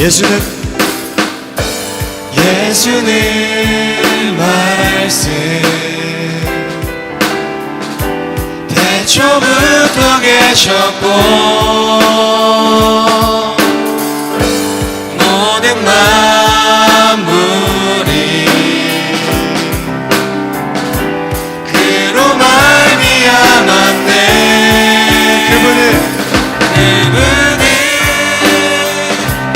예수는 말씀 태초부터 계셨고 모든 만물이 그로 말미암았네. 그분은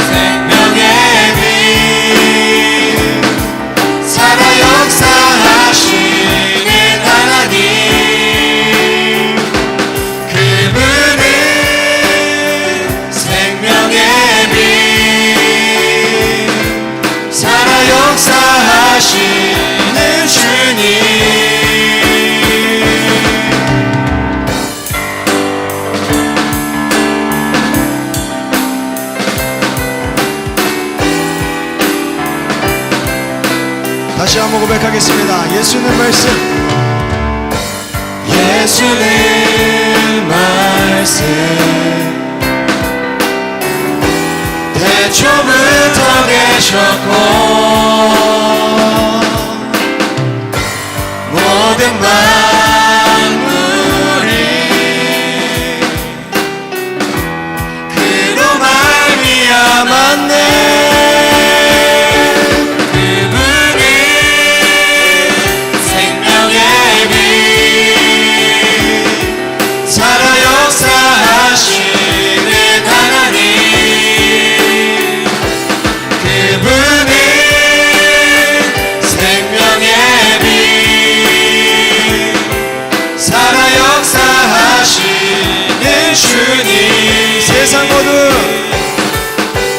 생명의 빛 살아 역사하시는 하나님. 그분은 생명의 빛 살아 역사하시는 주님. 다시 한번 고백하겠습니다. 예수는 말씀. 예수는 말씀 태초부터 계셨고 모든 만물이 그로 말미암았네.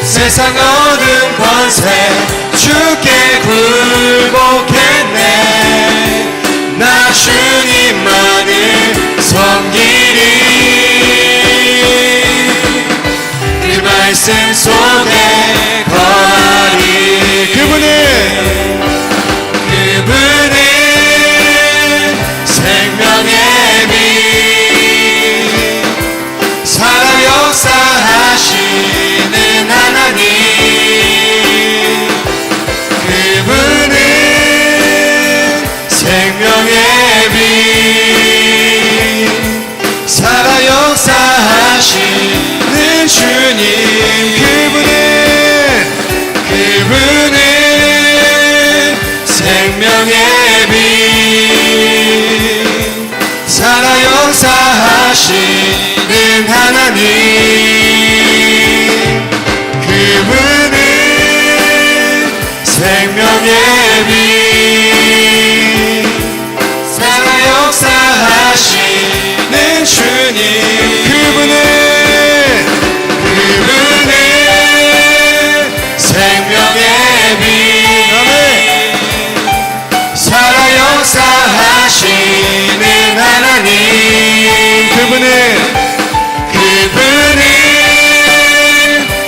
세상 얻은 권세 주께 굴복했네. 나 주님만을 섬기리. 그 말씀 속에 거하리. 그분은 생명의 빛 살아 역사하시는 하나님. 그분은 생명의 빛 살아 역사하시는 주님. 그분은 생명의 빛 살아 역사하시는 하나님. 그분은 생명의 빛 살아 역사하시는 주님. 그분은 생명의 빛 살아 역사하시는 하나님. 그분은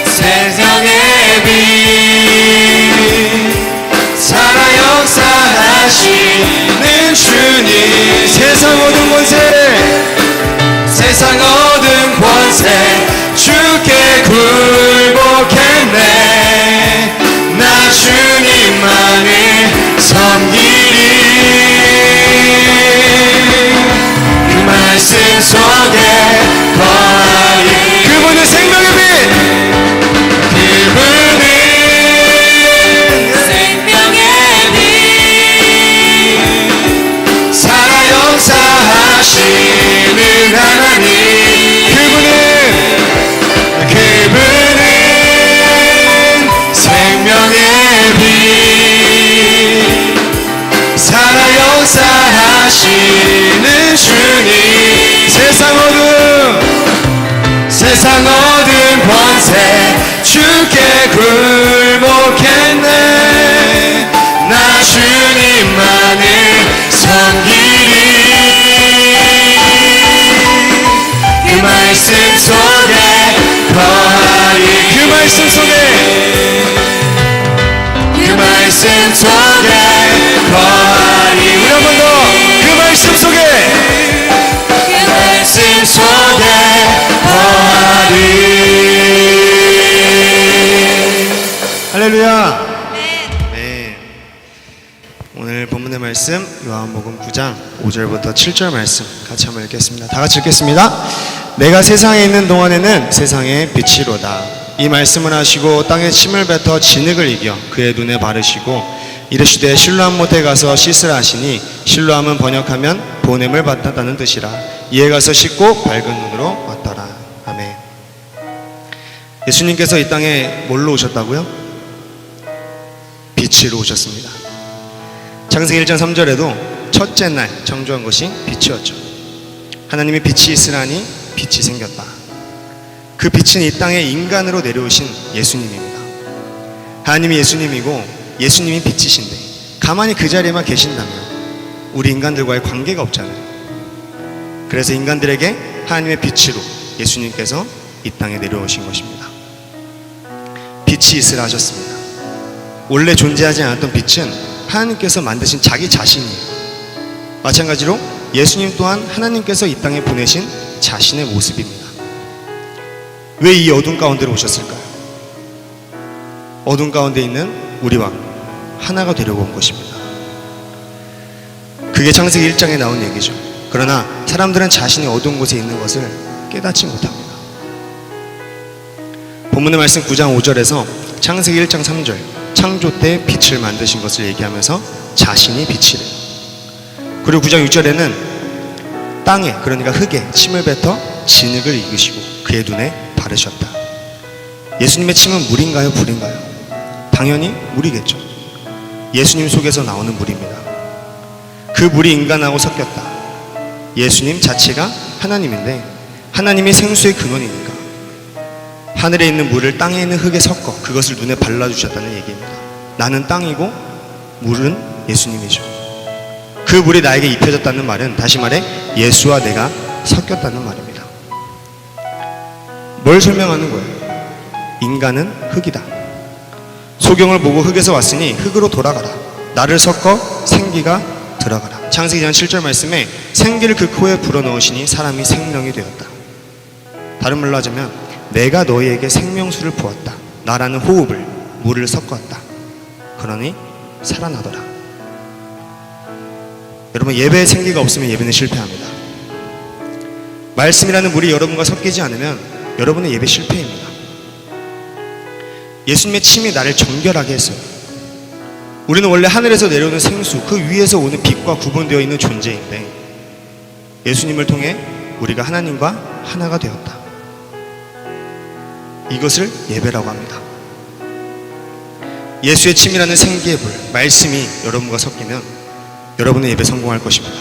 세상의 빛 살아 역사하시는 주님. 세상 얻은 권세 주께 굴복했네. 나 주님만을 섬기리. 그 말씀 속에 거하리. 그분은 생명의 빛. 그분은 생명의 빛 살아 역사하시는 하나님. 그분은 생명의 빛 살아 역사하시는 주님. 세상 얻은 권세 주께 굴복했네. 나 주님만을 섬기리. 그 말씀 속에 거하리. 그 말씀 속에 거하리. 우리 한 번 더. 그 말씀 속에 거하리. 말씀 요한복음 9장 5절부터 7절 말씀 같이 한번 읽겠습니다. 다 같이 읽겠습니다. 내가 세상에 있는 동안에는 세상의 빛이로다. 이 말씀을 하시고 땅에 침을 뱉어 진흙을 이겨 그의 눈에 바르시고 이르시되 실로암 못에 가서 씻으라 하시니 실로암은 번역하면 보냄을 받았다는 뜻이라. 이에 가서 씻고 밝은 눈으로 왔더라. 아멘. 예수님께서 이 땅에 뭘로 오셨다고요? 빛으로 오셨습니다. 창세기 1장 3절에도 첫째 날 창조한 것이 빛이었죠. 하나님이 빛이 있으라니 빛이 생겼다. 그 빛은 이 땅에 인간으로 내려오신 예수님입니다. 하나님이 예수님이고 예수님이 빛이신데 가만히 그 자리에만 계신다면 우리 인간들과의 관계가 없잖아요. 그래서 인간들에게 하나님의 빛으로 예수님께서 이 땅에 내려오신 것입니다. 빛이 있으라 하셨습니다. 원래 존재하지 않았던 빛은 하나님께서 만드신 자기 자신이에요. 마찬가지로 예수님 또한 하나님께서 이 땅에 보내신 자신의 모습입니다. 왜 이 어둠 가운데로 오셨을까요? 어둠 가운데 있는 우리와 하나가 되려고 온 것입니다. 그게 창세기 1장에 나온 얘기죠. 그러나 사람들은 자신이 어두운 곳에 있는 것을 깨닫지 못합니다. 본문의 말씀 9장 5절에서 창세기 1장 3절 창조 때 빛을 만드신 것을 얘기하면서 자신이 빛이래요. 그리고 9장 6절에는 땅에, 그러니까 흙에 침을 뱉어 진흙을 익으시고 그의 눈에 바르셨다. 예수님의 침은 물인가요, 불인가요? 당연히 물이겠죠. 예수님 속에서 나오는 물입니다. 그 물이 인간하고 섞였다. 예수님 자체가 하나님인데 하나님이 생수의 근원이니까 하늘에 있는 물을 땅에 있는 흙에 섞어 그것을 눈에 발라주셨다는 얘기입니다. 나는 땅이고 물은 예수님이죠. 그 물이 나에게 입혀졌다는 말은 다시 말해 예수와 내가 섞였다는 말입니다. 뭘 설명하는 거예요? 인간은 흙이다. 소경을 보고 흙에서 왔으니 흙으로 돌아가라. 나를 섞어 생기가 들어가라. 창세기 2장 7절 말씀에 생기를 그 코에 불어넣으시니 사람이 생명이 되었다. 다른 말로 하자면 내가 너희에게 생명수를 부었다. 나라는 호흡을 물을 섞었다. 그러니 살아나더라. 여러분, 예배에 생기가 없으면 예배는 실패합니다. 말씀이라는 물이 여러분과 섞이지 않으면 여러분의 예배 실패입니다. 예수님의 침이 나를 정결하게 했어요. 우리는 원래 하늘에서 내려오는 생수, 그 위에서 오는 빛과 구분되어 있는 존재인데 예수님을 통해 우리가 하나님과 하나가 되었다. 이것을 예배라고 합니다. 예수의 침이라는 생기의 불, 말씀이 여러분과 섞이면 여러분의 예배 성공할 것입니다.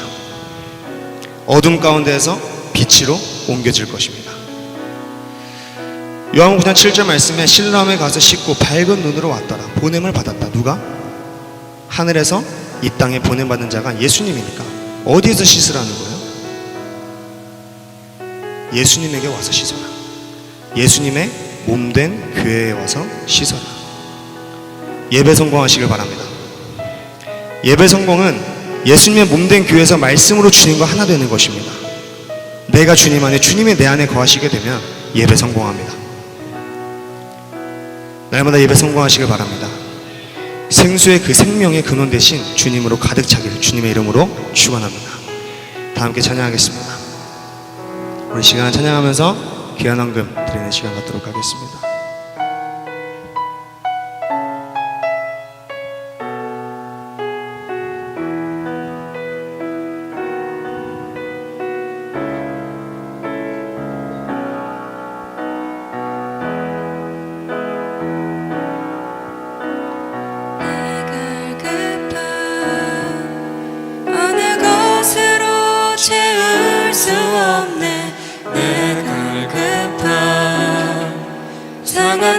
어둠 가운데에서 빛으로 옮겨질 것입니다. 요한복음 9장 7절 말씀에 실로암에 가서 씻고 밝은 눈으로 왔더라. 보냄을 받았다. 누가? 하늘에서 이 땅에 보냄받은 자가 예수님이니까 어디에서 씻으라는 거예요? 예수님에게 와서 씻어라. 예수님의 몸된 교회에 와서 씻어라. 예배 성공하시길 바랍니다. 예배 성공은 예수님의 몸된 교회에서 말씀으로 주님과 하나 되는 것입니다. 내가 주님 안에, 주님이 내 안에 거하시게 되면 예배 성공합니다. 날마다 예배 성공하시길 바랍니다. 생수의 그 생명의 근원 대신 주님으로 가득 차기를 주님의 이름으로 축원합니다. 다 함께 찬양하겠습니다. 우리 시간 찬양하면서 귀한 헌금 드리는 시간 갖도록 하겠습니다.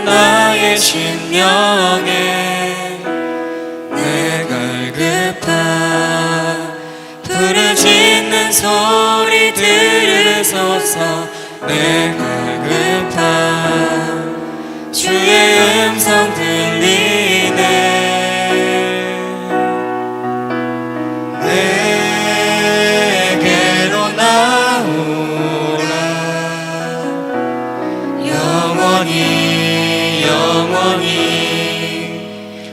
나의 심령에 내 갈급한 부르짖는 소리 들으소서. 내 갈급한 주의 음성 들리네. 내게로 나오라. 영원히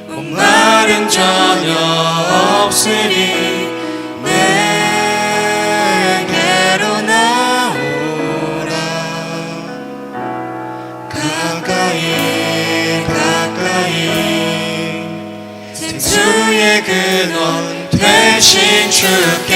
목마름 전혀 없으리. 가까이 생수의 근원 되신 주께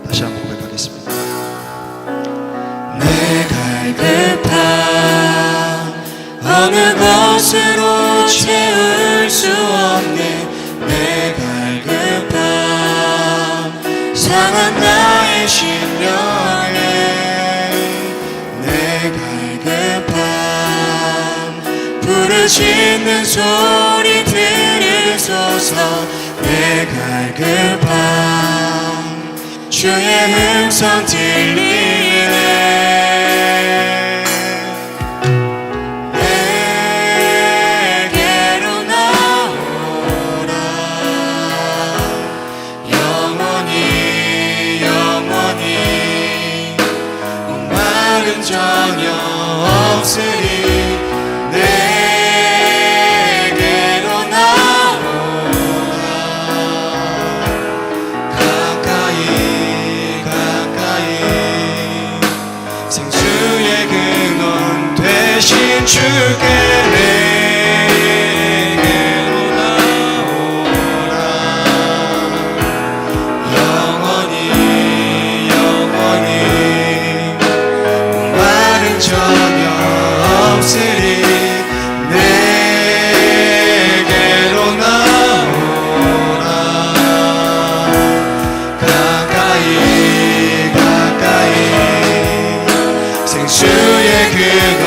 다시 한번 고백하겠습니다. 내 갈급함 어느 것으로 채울 수 없네 내 갈급함 상한 나의 심령에 내 갈급함 부르짖는 소리 들으소서 내 갈급함 주의 음성 들리네 내게로 나오라 영원히 영원히 목마름 전혀 없으리 내게로 나오라 가까이 생수의 근원 되신 주께 내게로 나오라 영원히 영원히 목마름 전혀 없으리 내게로 나오라 가까이 생수의 근원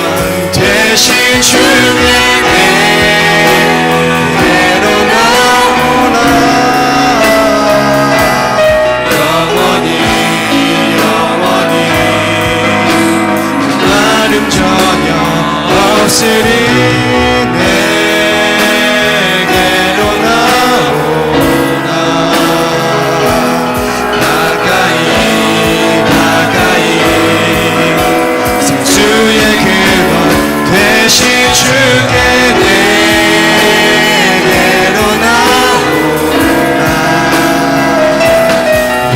되신 주께 내게로 나오라 영원히 영원히 마름 전혀 없으리 내게로 나오라 가까이 주의 근원 되신 주께 내게로 나오라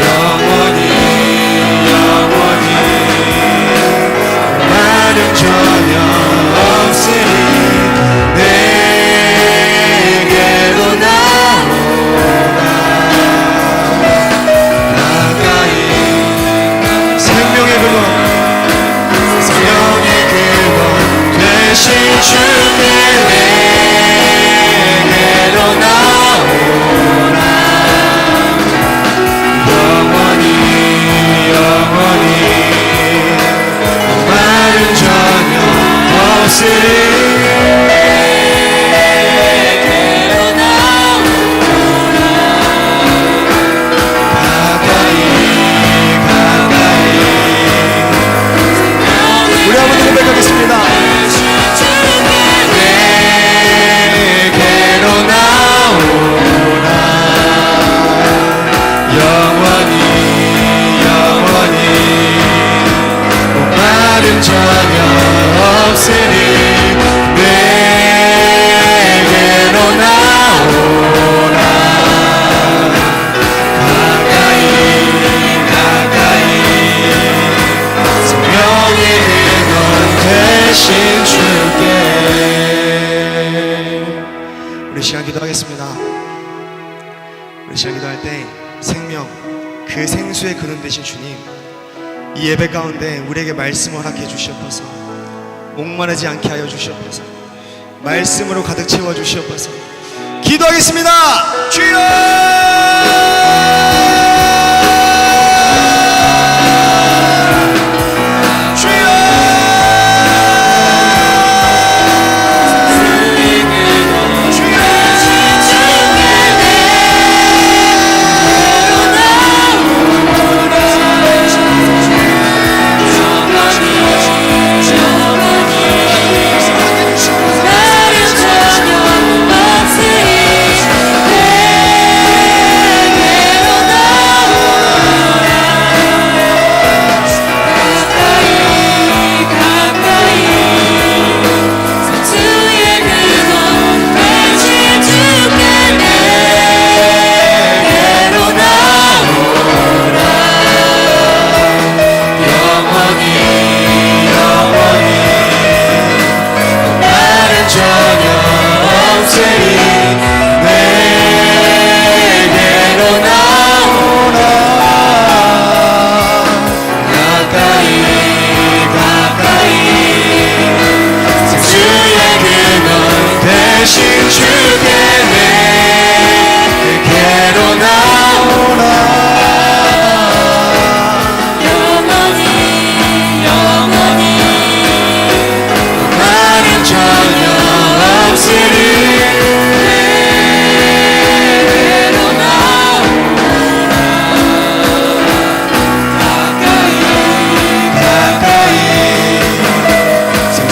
영원히 영원히 마름 전혀 없으리 내게로 나오라 가까이 생명의 근원 생명의 근원 되신 주께 내게로 나오라 영원히 영원히 목마름 전혀 없으리 내게로 나오라 가까이 우리 한번 고백하겠습니다. 내게로 나오라 영원히 영원히 목마름 전혀 없으리 내게로 나오라 가까이 생명의 근원 되신 주께 우리 시간 기도하겠습니다. 우리 시간 기도할 때 생명, 그 생수의 근원 되신 주님, 이 예배 가운데 우리에게 말씀을 허락해 주시옵소서. 목마르지 않게 하여 주시옵소서. 말씀으로 가득 채워 주시옵소서. 기도하겠습니다. 주여!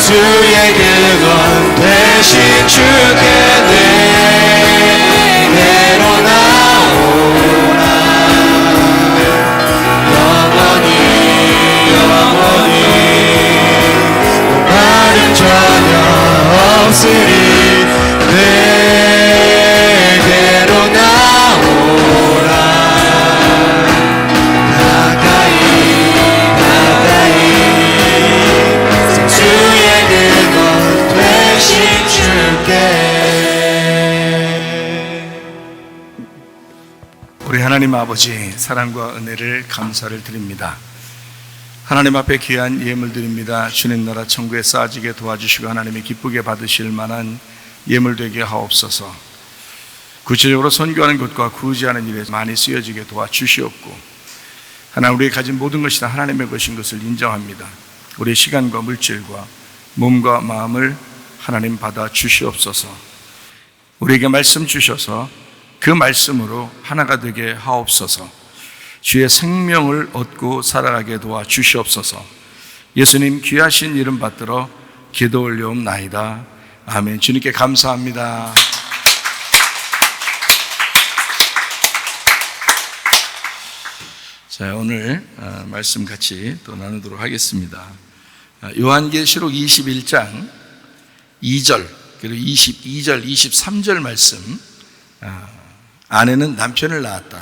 생수의 근원 대신 주께 내게로 나오라. 영원히 목마름 전혀 없으리. 내게로 나오라. 가까이 생수의 근원 되신 주께. 우리 하나님 아버지, 사랑과 은혜를 감사를 드립니다. 하나님 앞에 귀한 예물 드립니다. 주님 나라 천국에 쌓아지게 도와주시고 하나님이 기쁘게 받으실 만한 예물 되게 하옵소서. 구체적으로 선교하는 것과 구제하는 일에 많이 쓰여지게 도와주시옵고, 하나님 우리가 가진 모든 것이 다 하나님의 것인 것을 인정합니다. 우리의 시간과 물질과 몸과 마음을 하나님 받아 주시옵소서. 우리에게 말씀 주셔서 그 말씀으로 하나가 되게 하옵소서. 주의 생명을 얻고 살아가게 도와주시옵소서. 예수님 귀하신 이름 받들어 기도 올려옵나이다. 아멘. 주님께 감사합니다. 자, 오늘 말씀 같이 또 나누도록 하겠습니다. 요한계시록 21장 2절 그리고 22절 23절 말씀. 아내는 남편을 낳았다.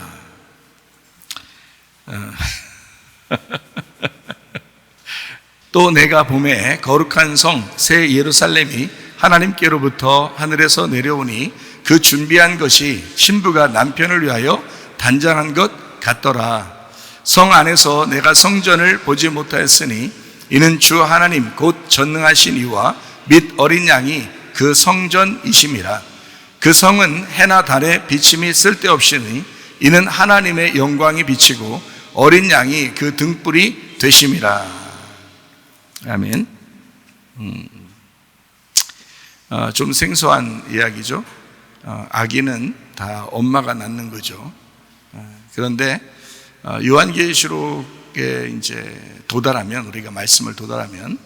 또 내가 보매 거룩한 성 새 예루살렘이 하나님께로부터 하늘에서 내려오니 그 준비한 것이 신부가 남편을 위하여 단장한 것 같더라. 성 안에서 내가 성전을 보지 못하였으니 이는 주 하나님 곧 전능하신 이와 및 어린 양이 그 성전이심이라. 그 성은 해나 달에 비침이 쓸데없으니 이는 하나님의 영광이 비치고 어린 양이 그 등불이 되심이라. 아멘. 좀 생소한 이야기죠. 아기는 다 엄마가 낳는 거죠. 그런데 요한계시록에 이제 도달하면, 우리가 말씀을 도달하면,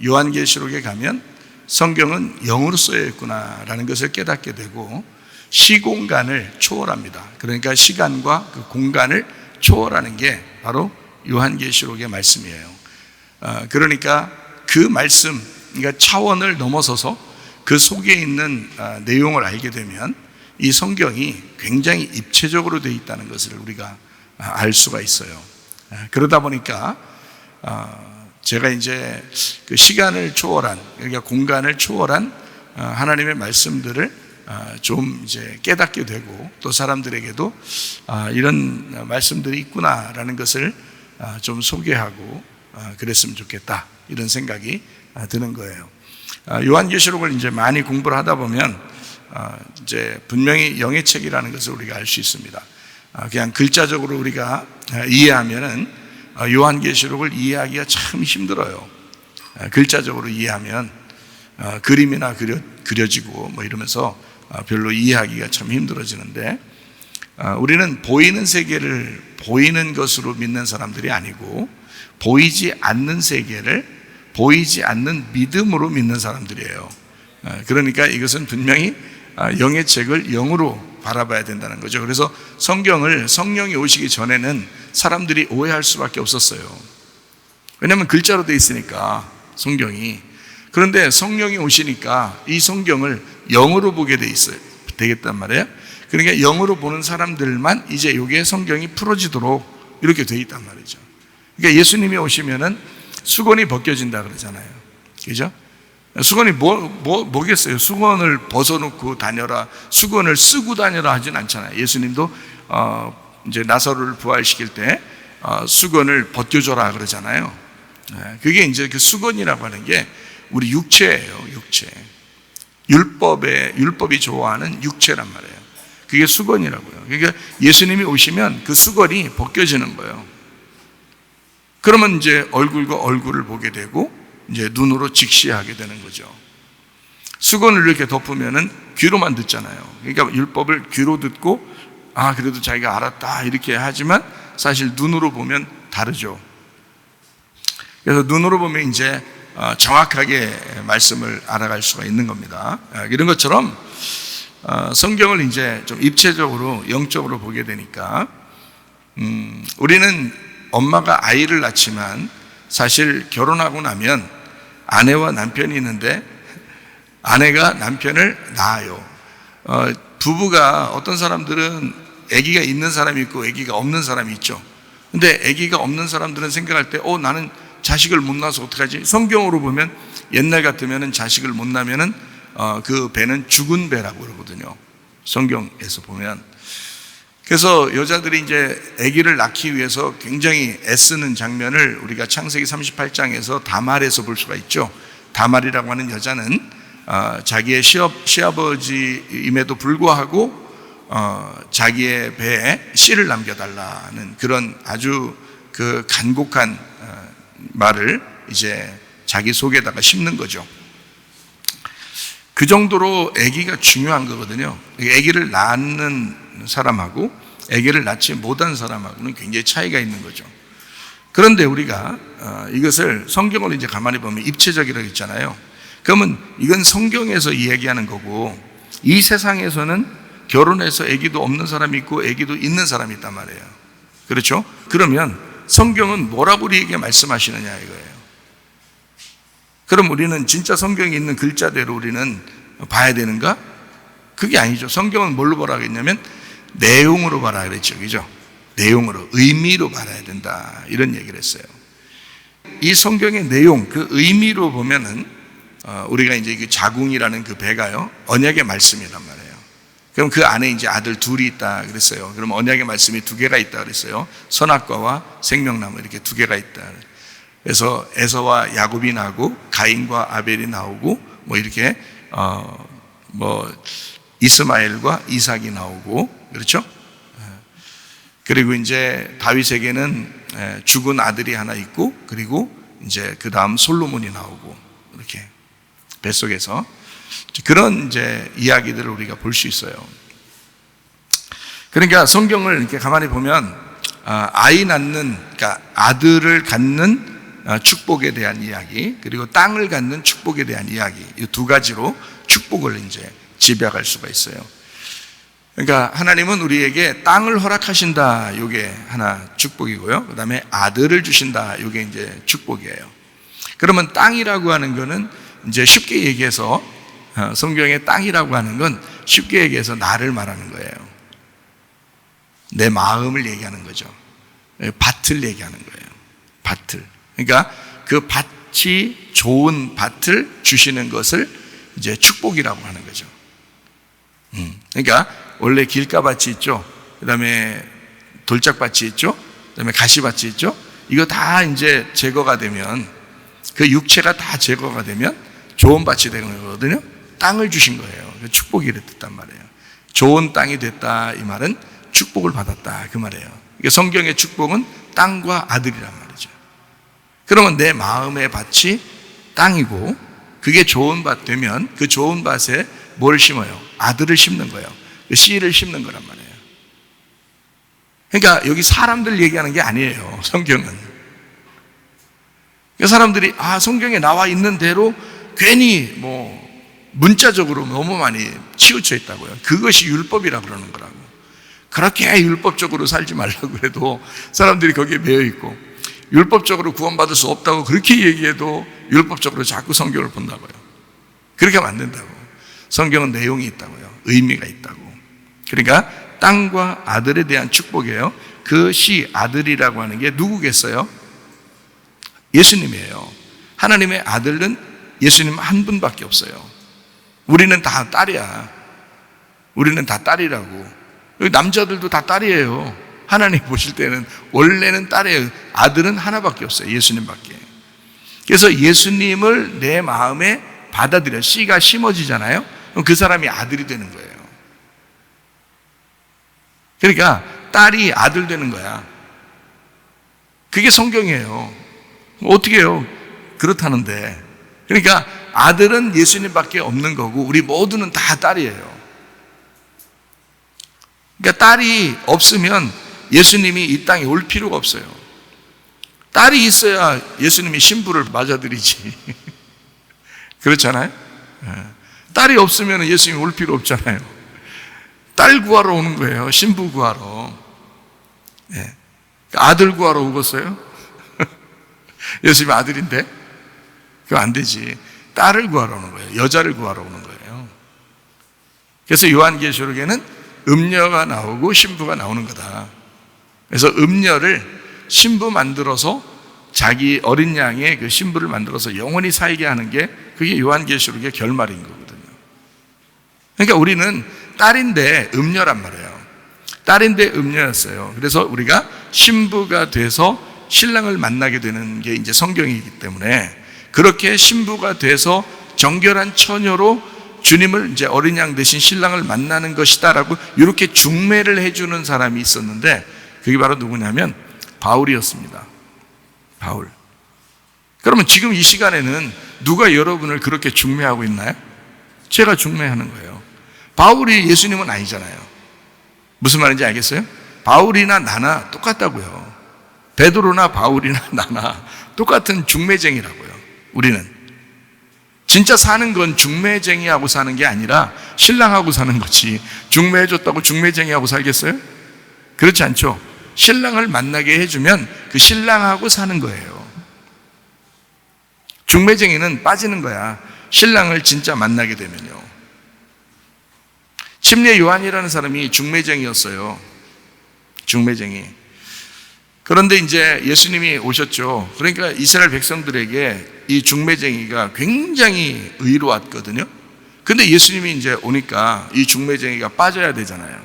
요한계시록에 가면 성경은 영으로 쓰여 있구나라는 것을 깨닫게 되고 시공간을 초월합니다. 그러니까 시간과 그 공간을 초월하는 게 바로 요한계시록의 말씀이에요. 그러니까 그 말씀, 그러니까 차원을 넘어서서 그 속에 있는 내용을 알게 되면 이 성경이 굉장히 입체적으로 되어 있다는 것을 우리가 알 수가 있어요. 그러다 보니까 제가 이제 그 시간을 초월한, 그러니까 공간을 초월한 하나님의 말씀들을 좀 이제 깨닫게 되고, 또 사람들에게도 이런 말씀들이 있구나라는 것을 좀 소개하고 그랬으면 좋겠다, 이런 생각이 드는 거예요. 요한계시록을 이제 많이 공부를 하다 보면 이제 분명히 영의 책이라는 것을 우리가 알 수 있습니다. 그냥 글자적으로 우리가 이해하면은 요한계시록을 이해하기가 참 힘들어요. 글자적으로 이해하면 그림이나 그려지고 뭐 이러면서 별로 이해하기가 참 힘들어지는데, 우리는 보이는 세계를 보이는 것으로 믿는 사람들이 아니고 보이지 않는 세계를 보이지 않는 믿음으로 믿는 사람들이에요. 그러니까 이것은 분명히 영의 책을 영으로 바라봐야 된다는 거죠. 그래서 성경을 성령이 오시기 전에는 사람들이 오해할 수밖에 없었어요. 왜냐하면 글자로 되어 있으니까 성경이. 그런데 성령이 오시니까 이 성경을 영으로 보게 되겠단 말이에요. 그러니까 영으로 보는 사람들만 이제 이게 성경이 풀어지도록 이렇게 되어 있단 말이죠. 그러니까 예수님이 오시면은 수건이 벗겨진다 그러잖아요. 그죠? 수건이 뭐겠어요? 수건을 벗어놓고 다녀라, 수건을 쓰고 다녀라 하진 않잖아요. 예수님도 이제 나사로를 부활시킬 때 수건을 벗겨줘라 그러잖아요. 그게 이제 그 수건이라고 하는 게 우리 육체예요, 육체. 율법이 좋아하는 육체란 말이에요. 그게 수건이라고요. 그러니까 예수님이 오시면 그 수건이 벗겨지는 거예요. 그러면 이제 얼굴과 얼굴을 보게 되고 이제 눈으로 직시하게 되는 거죠. 수건을 이렇게 덮으면은 귀로만 듣잖아요. 그러니까 율법을 귀로 듣고 그래도 자기가 알았다 이렇게 하지만 사실 눈으로 보면 다르죠. 그래서 눈으로 보면 이제 정확하게 말씀을 알아갈 수가 있는 겁니다. 이런 것처럼 성경을 이제 좀 입체적으로 영적으로 보게 되니까 우리는 엄마가 아이를 낳지만 사실 결혼하고 나면 아내와 남편이 있는데 아내가 남편을 낳아요. 부부가 어떤 사람들은 아기가 있는 사람이 있고 아기가 없는 사람이 있죠. 근데 아기가 없는 사람들은 생각할 때 나는 자식을 못 낳아서 어떡하지? 성경으로 보면 옛날 같으면 자식을 못 낳으면 그 배는 죽은 배라고 그러거든요. 성경에서 보면. 그래서 여자들이 이제 아기를 낳기 위해서 굉장히 애쓰는 장면을 우리가 창세기 38장에서 다말에서 볼 수가 있죠. 다말이라고 하는 여자는 자기의 시아버지임에도 불구하고 자기의 배에 씨를 남겨달라는 그런 아주 그 간곡한 말을 이제 자기 속에다가 심는 거죠. 그 정도로 아기가 중요한 거거든요. 아기를 낳는 사람하고 아기를 낳지 못한 사람하고는 굉장히 차이가 있는 거죠. 그런데 우리가 이것을 성경을 이제 가만히 보면 입체적이라고 했잖아요. 그러면 이건 성경에서 이야기하는 거고 이 세상에서는 결혼해서 아기도 없는 사람이 있고 아기도 있는 사람이 있단 말이에요. 그렇죠? 그러면 성경은 뭐라고 우리에게 말씀하시느냐 이거예요. 그럼 우리는 진짜 성경에 있는 글자대로 우리는 봐야 되는가? 그게 아니죠. 성경은 뭘로 보라고 했냐면 내용으로 봐라 그랬죠. 그죠? 내용으로, 의미로 봐야 된다. 이런 얘기를 했어요. 이 성경의 내용, 그 의미로 보면은 우리가 이제 그 자궁이라는 그 배가요, 언약의 말씀이란 말이에요. 그럼 그 안에 이제 아들 둘이 있다 그랬어요. 그럼 언약의 말씀이 2개가 있다 그랬어요. 선악과와 생명나무 이렇게 2개가 있다. 그래서 에서와 야곱이 나오고 가인과 아벨이 나오고 뭐 이렇게 이스마엘과 이삭이 나오고 그렇죠? 그리고 이제 다윗에게는 죽은 아들이 하나 있고 그리고 이제 그 다음 솔로몬이 나오고 이렇게 뱃속에서 그런 이제 이야기들을 우리가 볼 수 있어요. 그러니까 성경을 이렇게 가만히 보면 아이 낳는, 그러니까 아들을 갖는 축복에 대한 이야기, 그리고 땅을 갖는 축복에 대한 이야기, 이 2가지로 축복을 이제 집약할 수가 있어요. 그러니까 하나님은 우리에게 땅을 허락하신다, 이게 하나 축복이고요. 그 다음에 아들을 주신다, 이게 이제 축복이에요. 그러면 땅이라고 하는 거는 이제 쉽게 얘기해서 성경의 땅이라고 하는 건 쉽게 얘기해서 나를 말하는 거예요. 내 마음을 얘기하는 거죠. 밭을 얘기하는 거예요. 밭을. 그러니까 그 밭이 좋은 밭을 주시는 것을 이제 축복이라고 하는 거죠. 그러니까 원래 길가밭이 있죠. 그 다음에 돌짝밭이 있죠. 그 다음에 가시밭이 있죠. 이거 다 이제 제거가 되면 그 육체가 다 제거가 되면 좋은 밭이 되는 거거든요. 땅을 주신 거예요. 축복이 됐단 말이에요. 좋은 땅이 됐다 이 말은 축복을 받았다 그 말이에요. 성경의 축복은 땅과 아들이란 말이죠. 그러면 내 마음의 밭이 땅이고 그게 좋은 밭 되면 그 좋은 밭에 뭘 심어요? 아들을 심는 거예요. 씨를 심는 거란 말이에요. 그러니까 여기 사람들 얘기하는 게 아니에요. 성경은. 사람들이 성경에 나와 있는 대로 괜히 문자적으로 너무 많이 치우쳐 있다고요. 그것이 율법이라고 그러는 거라고. 그렇게 율법적으로 살지 말라고 그래도 사람들이 거기에 매여 있고, 율법적으로 구원받을 수 없다고 그렇게 얘기해도 율법적으로 자꾸 성경을 본다고요. 그렇게 하면 안 된다고. 성경은 내용이 있다고요. 의미가 있다고. 그러니까 땅과 아들에 대한 축복이에요. 그 시 아들이라고 하는 게 누구겠어요? 예수님이에요. 하나님의 아들은 예수님 한 분밖에 없어요. 우리는 다 딸이야. 우리는 다 딸이라고. 남자들도 다 딸이에요. 하나님 보실 때는 원래는 딸이에요. 아들은 하나밖에 없어요. 예수님밖에. 그래서 예수님을 내 마음에 받아들여. 씨가 심어지잖아요. 그럼 그 사람이 아들이 되는 거예요. 그러니까 딸이 아들 되는 거야. 그게 성경이에요. 어떻게 해요? 그렇다는데. 그러니까 아들은 예수님밖에 없는 거고 우리 모두는 다 딸이에요. 그러니까 딸이 없으면 예수님이 이 땅에 올 필요가 없어요. 딸이 있어야 예수님이 신부를 맞아들이지. 그렇잖아요? 딸이 없으면 예수님이 올 필요 없잖아요. 딸 구하러 오는 거예요. 신부 구하러. 아들 구하러 오겠어요? 예수님이 아들인데? 그거 안 되지. 딸을 구하러 오는 거예요. 여자를 구하러 오는 거예요. 그래서 요한계시록에는 음녀가 나오고 신부가 나오는 거다. 그래서 음녀를 신부 만들어서 자기 어린 양의 그 신부를 만들어서 영원히 살게 하는 게 그게 요한계시록의 결말인 거거든요. 그러니까 우리는 딸인데 음녀란 말이에요. 딸인데 음녀였어요. 그래서 우리가 신부가 돼서 신랑을 만나게 되는 게 이제 성경이기 때문에 그렇게 신부가 돼서 정결한 처녀로 주님을 이제 어린 양 대신 신랑을 만나는 것이다라고 이렇게 중매를 해주는 사람이 있었는데 그게 바로 누구냐면 바울이었습니다. 바울. 그러면 지금 이 시간에는 누가 여러분을 그렇게 중매하고 있나요? 제가 중매하는 거예요. 바울이 예수님은 아니잖아요. 무슨 말인지 알겠어요? 바울이나 나나 똑같다고요. 베드로나 바울이나 나나 똑같은 중매쟁이라고요. 우리는 진짜 사는 건 중매쟁이하고 사는 게 아니라 신랑하고 사는 거지. 중매해줬다고 중매쟁이하고 살겠어요? 그렇지 않죠. 신랑을 만나게 해주면 그 신랑하고 사는 거예요. 중매쟁이는 빠지는 거야. 신랑을 진짜 만나게 되면요. 침례 요한이라는 사람이 중매쟁이였어요. 중매쟁이. 그런데 이제 예수님이 오셨죠. 그러니까 이스라엘 백성들에게 이 중매쟁이가 굉장히 의로웠거든요. 근데 예수님이 이제 오니까 이 중매쟁이가 빠져야 되잖아요.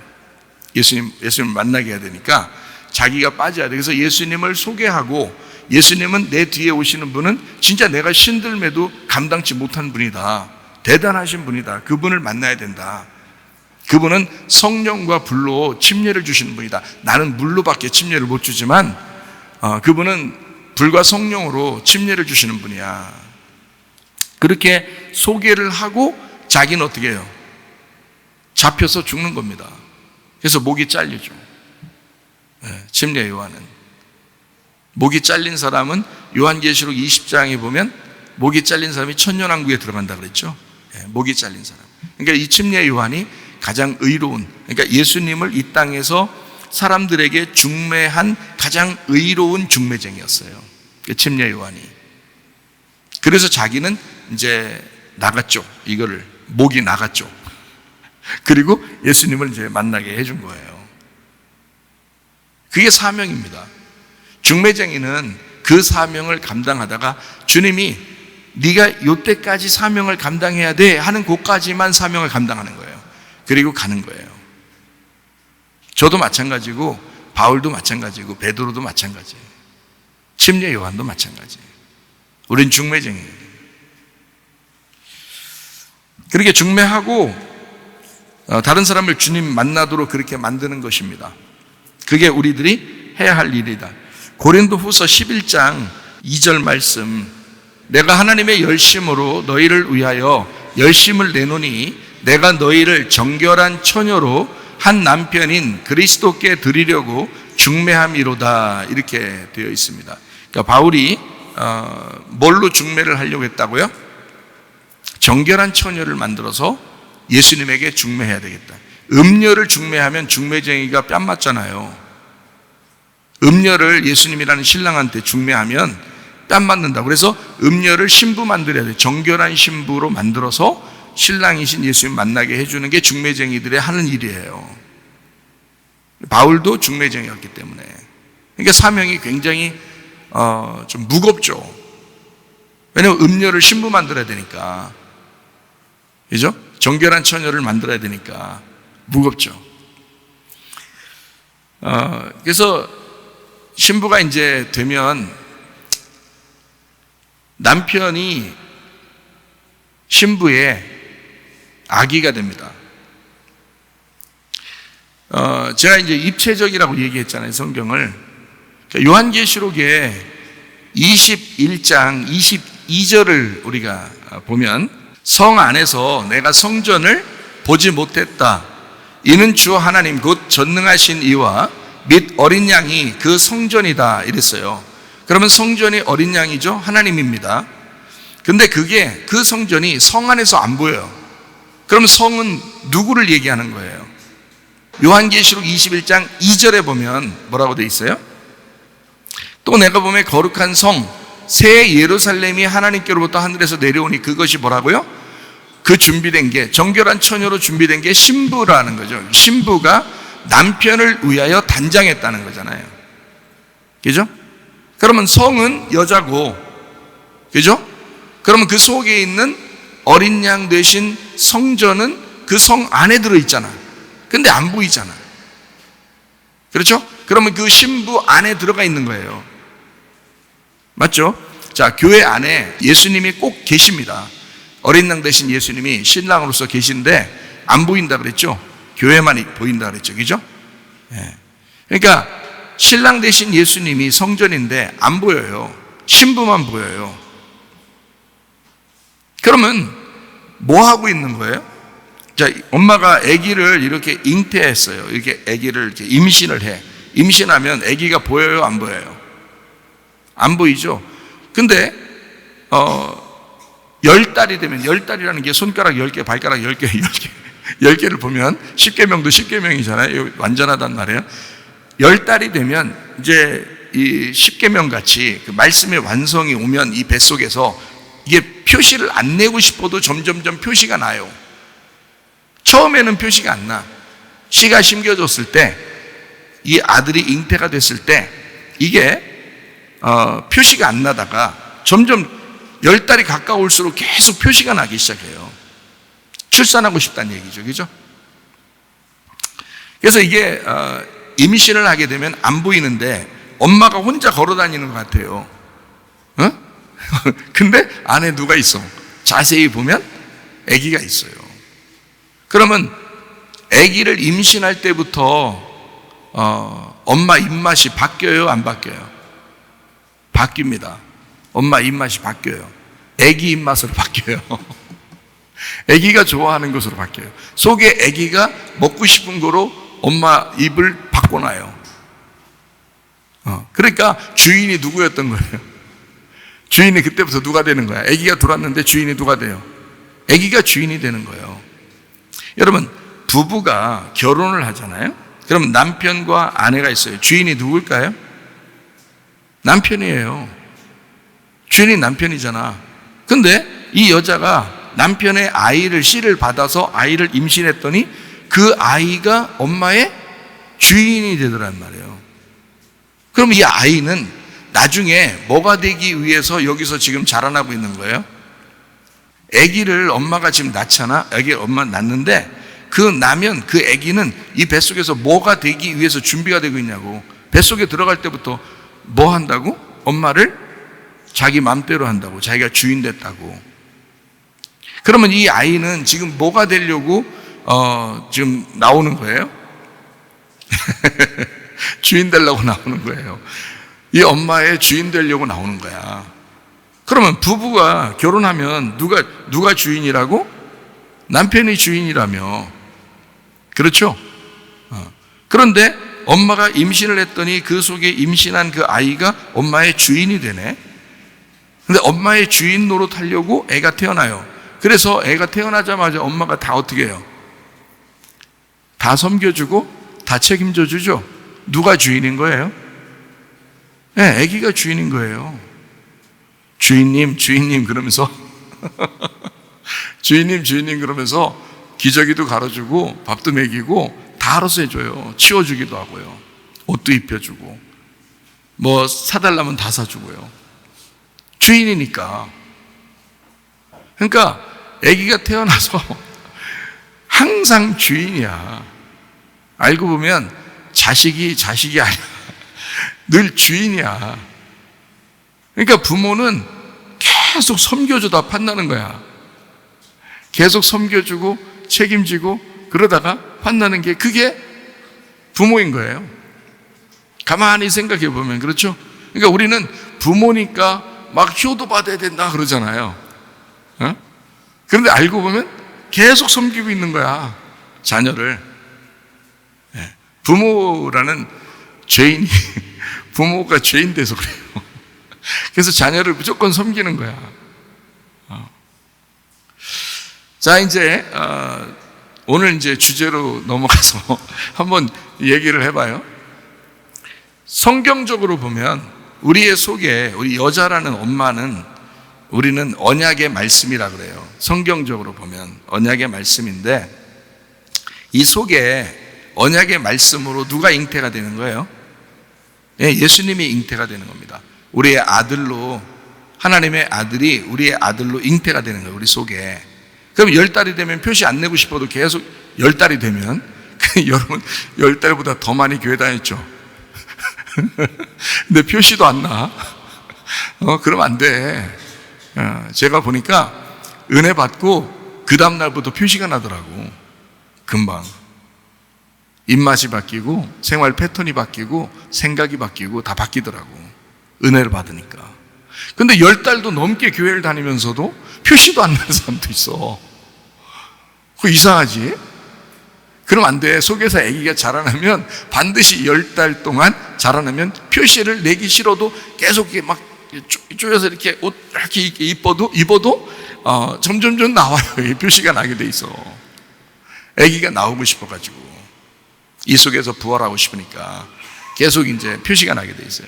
예수님을 만나게 해야 되니까 자기가 빠져야 돼. 그래서 예수님을 소개하고 예수님은 내 뒤에 오시는 분은 진짜 내가 신들매도 감당치 못한 분이다. 대단하신 분이다. 그분을 만나야 된다. 그분은 성령과 불로 침례를 주시는 분이다. 나는 물로밖에 침례를 못 주지만 그분은 불과 성령으로 침례를 주시는 분이야. 그렇게 소개를 하고 자기는 어떻게 해요? 잡혀서 죽는 겁니다. 그래서 목이 잘리죠. 침례 요한은. 목이 잘린 사람은 요한계시록 20장에 보면 목이 잘린 사람이 천년왕국에 들어간다 그랬죠. 목이 잘린 사람. 그러니까 이 침례 요한이 가장 의로운, 그러니까 예수님을 이 땅에서 사람들에게 중매한 가장 의로운 중매쟁이였어요. 침례 요한이. 그래서 자기는 이제 나갔죠. 이거를 목이 나갔죠. 그리고 예수님을 이제 만나게 해준 거예요. 그게 사명입니다. 중매쟁이는 그 사명을 감당하다가 주님이 네가 요때까지 사명을 감당해야 돼 하는 곳까지만 사명을 감당하는 거예요. 그리고 가는 거예요. 저도 마찬가지고 바울도 마찬가지고 베드로도 마찬가지예요. 침례 요한도 마찬가지예요. 우린 중매쟁이에요. 그렇게 중매하고 다른 사람을 주님 만나도록 그렇게 만드는 것입니다. 그게 우리들이 해야 할 일이다. 고린도후서 11장 2절 말씀, 내가 하나님의 열심으로 너희를 위하여 열심을 내노니 내가 너희를 정결한 처녀로 한 남편인 그리스도께 드리려고 중매함이로다. 이렇게 되어 있습니다. 그러니까 바울이 뭘로 중매를 하려고 했다고요? 정결한 처녀를 만들어서 예수님에게 중매해야 되겠다. 음녀를 중매하면 중매쟁이가 뺨 맞잖아요. 음녀를 예수님이라는 신랑한테 중매하면 뺨 맞는다. 그래서 음녀를 신부 만들어야 돼. 정결한 신부로 만들어서 신랑이신 예수님 만나게 해주는 게 중매쟁이들의 하는 일이에요. 바울도 중매쟁이였기 때문에. 그러니까 사명이 굉장히 좀 무겁죠. 왜냐하면 음녀를 신부 만들어야 되니까. 그죠? 정결한 처녀를 만들어야 되니까 무겁죠. 그래서 신부가 이제 되면 남편이 신부의 아기가 됩니다. 제가 이제 입체적이라고 얘기했잖아요, 성경을. 요한계시록에 21장 22절을 우리가 보면 성 안에서 내가 성전을 보지 못했다. 이는 주 하나님 곧 전능하신 이와 및 어린 양이 그 성전이다. 이랬어요. 그러면 성전이 어린 양이죠. 하나님입니다. 근데 그 성전이 성 안에서 안 보여요. 그럼 성은 누구를 얘기하는 거예요? 요한계시록 21장 2절에 보면 뭐라고 돼 있어요? 또 내가 보면 거룩한 성 새 예루살렘이 하나님께로부터 하늘에서 내려오니 그것이 뭐라고요? 그 준비된 게 정결한 처녀로 준비된 게 신부라는 거죠. 신부가 남편을 위하여 단장했다는 거잖아요. 그죠? 그러면 성은 여자고, 그죠? 그러면 그 속에 있는 어린 양 되신 성전은 그 성 안에 들어있잖아. 근데 안 보이잖아. 그렇죠? 그러면 그 신부 안에 들어가 있는 거예요. 맞죠? 자, 교회 안에 예수님이 꼭 계십니다. 어린 양 되신 예수님이 신랑으로서 계신데 안 보인다 그랬죠? 교회만 보인다 그랬죠. 그죠? 예. 그러니까 신랑 되신 예수님이 성전인데 안 보여요. 신부만 보여요. 그러면 뭐 하고 있는 거예요? 자, 엄마가 아기를 이렇게 잉태했어요. 이렇게 아기를 이렇게 임신을 해. 임신하면 아기가 보여요, 안 보여요? 안 보이죠? 근데 10달이 되면, 10달이라는 게 손가락 10개, 발가락 10개, 10개를 보면 10계명도 10계명이잖아요. 완전하단 말이에요. 10달이 되면 이제 이 10계명 같이 그 말씀의 완성이 오면 이 뱃속에서 이게 표시를 안 내고 싶어도 점점점 표시가 나요. 처음에는 표시가 안 나. 씨가 심겨졌을 때, 이 아들이 잉태가 됐을 때 이게 표시가 안 나다가 점점 10달이 가까울수록 계속 표시가 나기 시작해요. 출산하고 싶다는 얘기죠. 그죠? 그래서 이게 임신을 하게 되면 안 보이는데 엄마가 혼자 걸어 다니는 것 같아요. 어? 근데 안에 누가 있어? 자세히 보면 아기가 있어요. 그러면 아기를 임신할 때부터 엄마 입맛이 바뀌어요? 안 바뀌어요? 바뀝니다. 엄마 입맛이 바뀌어요. 아기 입맛으로 바뀌어요. 아기가 좋아하는 것으로 바뀌어요. 속에 아기가 먹고 싶은 거로 엄마 입을 바꿔놔요. 그러니까 주인이 누구였던 거예요? 주인이 그때부터 누가 되는 거야? 아기가 들어왔는데 주인이 누가 돼요? 아기가 주인이 되는 거예요. 여러분, 부부가 결혼을 하잖아요. 그럼 남편과 아내가 있어요. 주인이 누굴까요? 남편이에요. 주인이 남편이잖아. 근데 이 여자가 남편의 아이를 씨를 받아서 아이를 임신했더니 그 아이가 엄마의 주인이 되더란 말이에요. 그럼 이 아이는 나중에 뭐가 되기 위해서 여기서 지금 자라나고 있는 거예요? 아기를 엄마가 지금 낳잖아. 아기 엄마 낳는데 그 나면 그 아기는 이 뱃속에서 뭐가 되기 위해서 준비가 되고 있냐고. 뱃속에 들어갈 때부터 뭐 한다고? 엄마를 자기 맘대로 한다고. 자기가 주인 됐다고. 그러면 이 아이는 지금 뭐가 되려고 지금 나오는 거예요? 주인 되려고 나오는 거예요. 이 엄마의 주인 되려고 나오는 거야. 그러면 부부가 결혼하면 누가 주인이라고? 남편이 주인이라며. 그렇죠? 그런데 엄마가 임신을 했더니 그 속에 임신한 그 아이가 엄마의 주인이 되네. 근데 엄마의 주인 노릇하려고 애가 태어나요. 그래서 애가 태어나자마자 엄마가 다 어떻게 해요? 다 섬겨주고 다 책임져 주죠. 누가 주인인 거예요? 네, 아기가 주인인 거예요. 주인님, 주인님 그러면서 주인님 그러면서 기저귀도 갈아주고 밥도 먹이고 다 알아서 해줘요. 치워주기도 하고요. 옷도 입혀주고 뭐 사달라면 다 사주고요. 주인이니까. 그러니까 아기가 태어나서 항상 주인이야. 알고 보면 자식이 아니야. 늘 주인이야. 그러니까 부모는 계속 섬겨주다 판나는 거야. 계속 섬겨주고 책임지고 그러다가 판나는 게 그게 부모인 거예요. 가만히 생각해 보면 그렇죠? 그러니까 우리는 부모니까 막 효도 받아야 된다 그러잖아요. 그런데 알고 보면 계속 섬기고 있는 거야. 자녀를. 부모라는 죄인이 부모가 죄인 돼서 그래요. 그래서 자녀를 무조건 섬기는 거야. 자, 이제 오늘 이제 주제로 넘어가서 한번 얘기를 해봐요. 성경적으로 보면 우리의 속에 우리 여자라는 엄마는 우리는 언약의 말씀이라 그래요. 성경적으로 보면 언약의 말씀인데 이 속에 언약의 말씀으로 누가 잉태가 되는 거예요? 예수님이 잉태가 되는 겁니다. 우리의 아들로, 하나님의 아들이 우리의 아들로 잉태가 되는 거예요. 우리 속에. 그럼 10달이 되면 표시 안 내고 싶어도 계속 10달이 되면 여러분 10달보다 더 많이 교회 다녔죠. 근데 표시도 안 나. 그러면 안 돼. 제가 보니까 은혜 받고 그 다음날부터 표시가 나더라고. 금방. 입맛이 바뀌고 생활 패턴이 바뀌고 생각이 바뀌고 다 바뀌더라고. 은혜를 받으니까. 근데 10달도 넘게 교회를 다니면서도 표시도 안 나는 사람도 있어. 그거 이상하지? 그럼 안 돼. 속에서 아기가 자라나면 반드시 10달 동안 자라나면 표시를 내기 싫어도 계속 이렇게 막 쪼여서 이렇게 옷 이렇게 입어도 점점점 나와요. 표시가 나게 돼 있어. 아기가 나오고 싶어가지고 이 속에서 부활하고 싶으니까 계속 이제 표시가 나게 돼 있어요.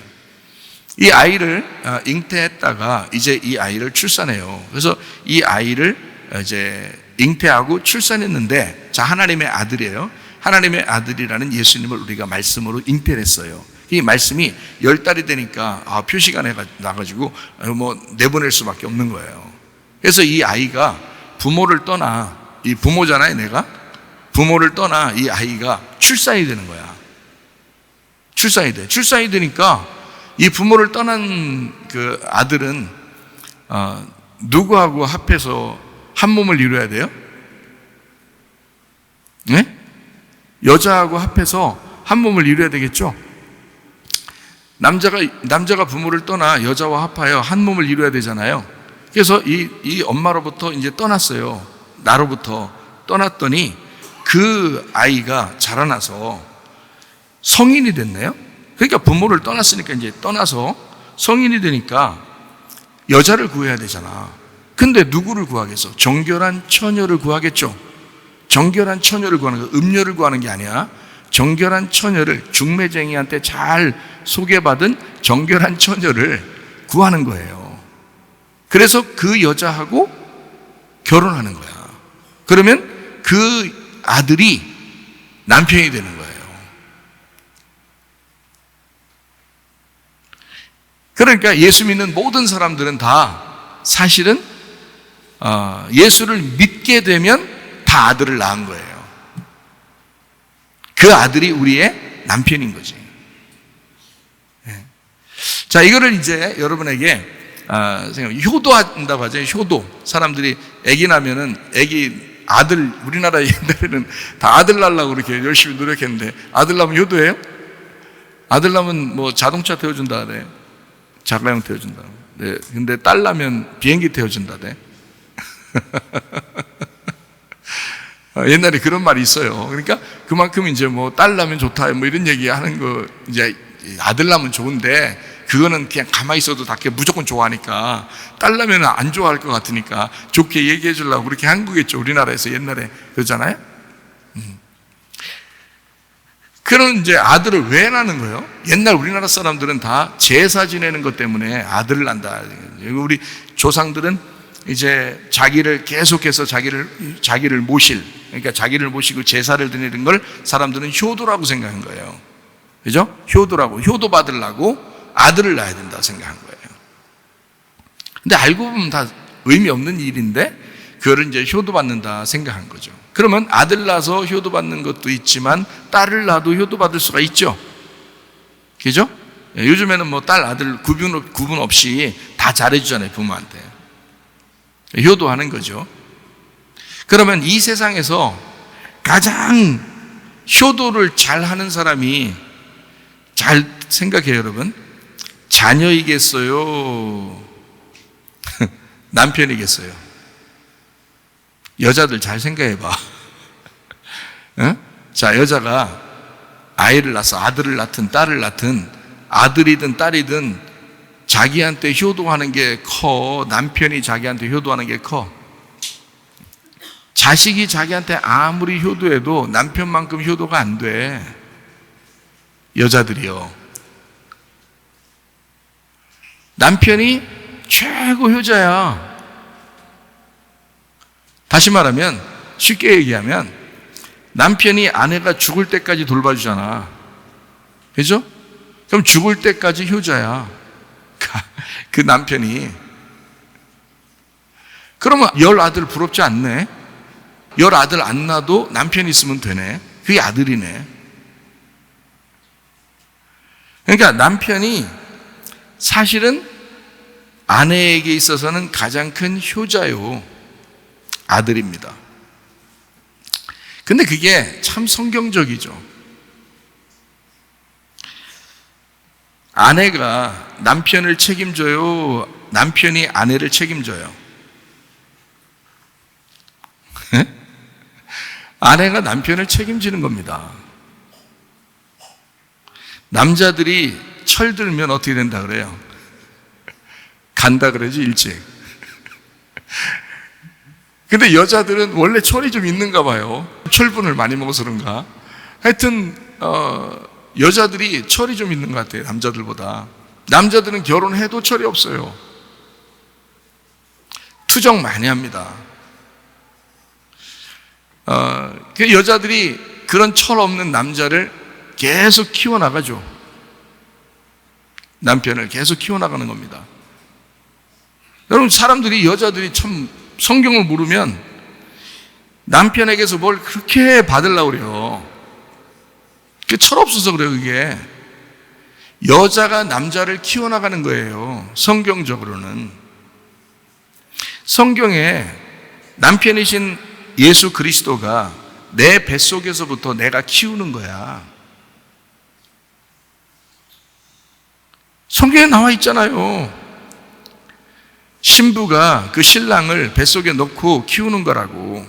이 아이를 잉태했다가 이제 이 아이를 출산해요. 그래서 이 아이를 이제 잉태하고 출산했는데, 자, 하나님의 아들이에요. 하나님의 아들이라는 예수님을 우리가 말씀으로 잉태를 했어요. 이 말씀이 10달이 되니까 표시가 나가지고 뭐 내보낼 수밖에 없는 거예요. 그래서 이 아이가 부모를 떠나, 이 부모잖아요, 내가. 부모를 떠나 이 아이가 출산이 되는 거야. 출산이 돼. 출산이 되니까 이 부모를 떠난 그 아들은 누구하고 합해서 한 몸을 이루어야 돼요? 네? 여자하고 합해서 한 몸을 이루어야 되겠죠? 남자가 부모를 떠나 여자와 합하여 한 몸을 이루어야 되잖아요. 그래서 이 엄마로부터 이제 떠났어요. 나로부터 떠났더니 그 아이가 자라나서 성인이 됐네요. 그러니까 부모를 떠났으니까 이제 떠나서 성인이 되니까 여자를 구해야 되잖아. 근데 누구를 구하겠어? 정결한 처녀를 구하겠죠. 정결한 처녀를 구하는 거, 음녀를 구하는 게 아니야. 정결한 처녀를, 중매쟁이한테 잘 소개받은 정결한 처녀를 구하는 거예요. 그래서 그 여자하고 결혼하는 거야. 그러면 그 아들이 남편이 되는 거예요. 그러니까 예수 믿는 모든 사람들은 다 사실은 예수를 믿게 되면 다 아들을 낳은 거예요. 그 아들이 우리의 남편인 거지. 자, 이거를 이제 여러분에게 효도한다고 하죠. 효도. 사람들이 아기 나면은 아들, 우리나라 옛날에는 다 아들 낳으려고 그렇게 열심히 노력했는데, 아들 낳으면 효도해요? 아들 낳으면 뭐 자동차 태워준다 그래. 자가용 태워준다. 네. 근데 딸 낳으면 비행기 태워준다 돼. 옛날에 그런 말이 있어요. 그러니까 그만큼 이제 뭐 딸 낳으면 좋다 뭐 이런 얘기 하는 거, 이제 아들 낳으면 좋은데 그거는 그냥 가만히 있어도 다 무조건 좋아하니까, 딸 낳으면 안 좋아할 것 같으니까 좋게 얘기해 주려고 그렇게 한 거겠죠. 우리나라에서 옛날에 그러잖아요. 그런 이제 아들을 왜 낳는 거예요? 옛날 우리나라 사람들은 다 제사 지내는 것 때문에 아들을 낳는다. 우리 조상들은 이제 자기를 계속해서 자기를 모실, 그러니까 자기를 모시고 제사를 드리는 걸 사람들은 효도라고 생각한 거예요. 그죠? 효도라고, 효도 받으려고 아들을 낳아야 된다 생각한 거예요. 근데 알고 보면 다 의미 없는 일인데 그거를 이제 효도받는다 생각한 거죠. 그러면 아들 낳아서 효도받는 것도 있지만 딸을 낳아도 효도받을 수가 있죠. 그죠? 요즘에는 뭐 딸, 아들 구분 없이 다 잘해주잖아요, 부모한테. 효도하는 거죠. 그러면 이 세상에서 가장 효도를 잘하는 사람이, 잘 생각해요, 여러분. 자녀이겠어요? 남편이겠어요? 여자들 잘 생각해봐. 자, 여자가 아이를 낳아서 아들을 낳든 딸을 낳든 아들이든 딸이든 자기한테 효도하는 게 커? 남편이 자기한테 효도하는 게 커? 자식이 자기한테 아무리 효도해도 남편만큼 효도가 안 돼. 여자들이요. 남편이 최고 효자야. 다시 말하면, 쉽게 얘기하면 남편이 아내가 죽을 때까지 돌봐주잖아. 그죠? 그럼 죽을 때까지 효자야. 그 남편이. 그러면 10아들 부럽지 않네? 10아들 안 낳아도 남편이 있으면 되네. 그게 아들이네. 그러니까 남편이 사실은 아내에게 있어서는 가장 큰 효자요. 아들입니다. 근데 그게 참 성경적이죠. 아내가 남편을 책임져요? 남편이 아내를 책임져요? 아내가 남편을 책임지는 겁니다. 남자들이 철들면 어떻게 된다 그래요? 간다 그러지, 일찍. 근데 여자들은 원래 철이 좀 있는가 봐요. 철분을 많이 먹어서 그런가. 하여튼 여자들이 철이 좀 있는 것 같아요, 남자들보다. 남자들은 결혼해도 철이 없어요. 투정 많이 합니다. 그 여자들이 그런 철 없는 남자를 계속 키워나가죠. 남편을 계속 키워나가는 겁니다. 여러분, 사람들이, 여자들이 참 성경을 모르면 남편에게서 뭘 그렇게 받으려고 그래요. 그게 철없어서 그래요. 그게 여자가 남자를 키워나가는 거예요. 성경적으로는. 성경에 남편이신 예수 그리스도가 내 뱃속에서부터 내가 키우는 거야. 성경에 나와 있잖아요. 신부가 그 신랑을 뱃속에 넣고 키우는 거라고.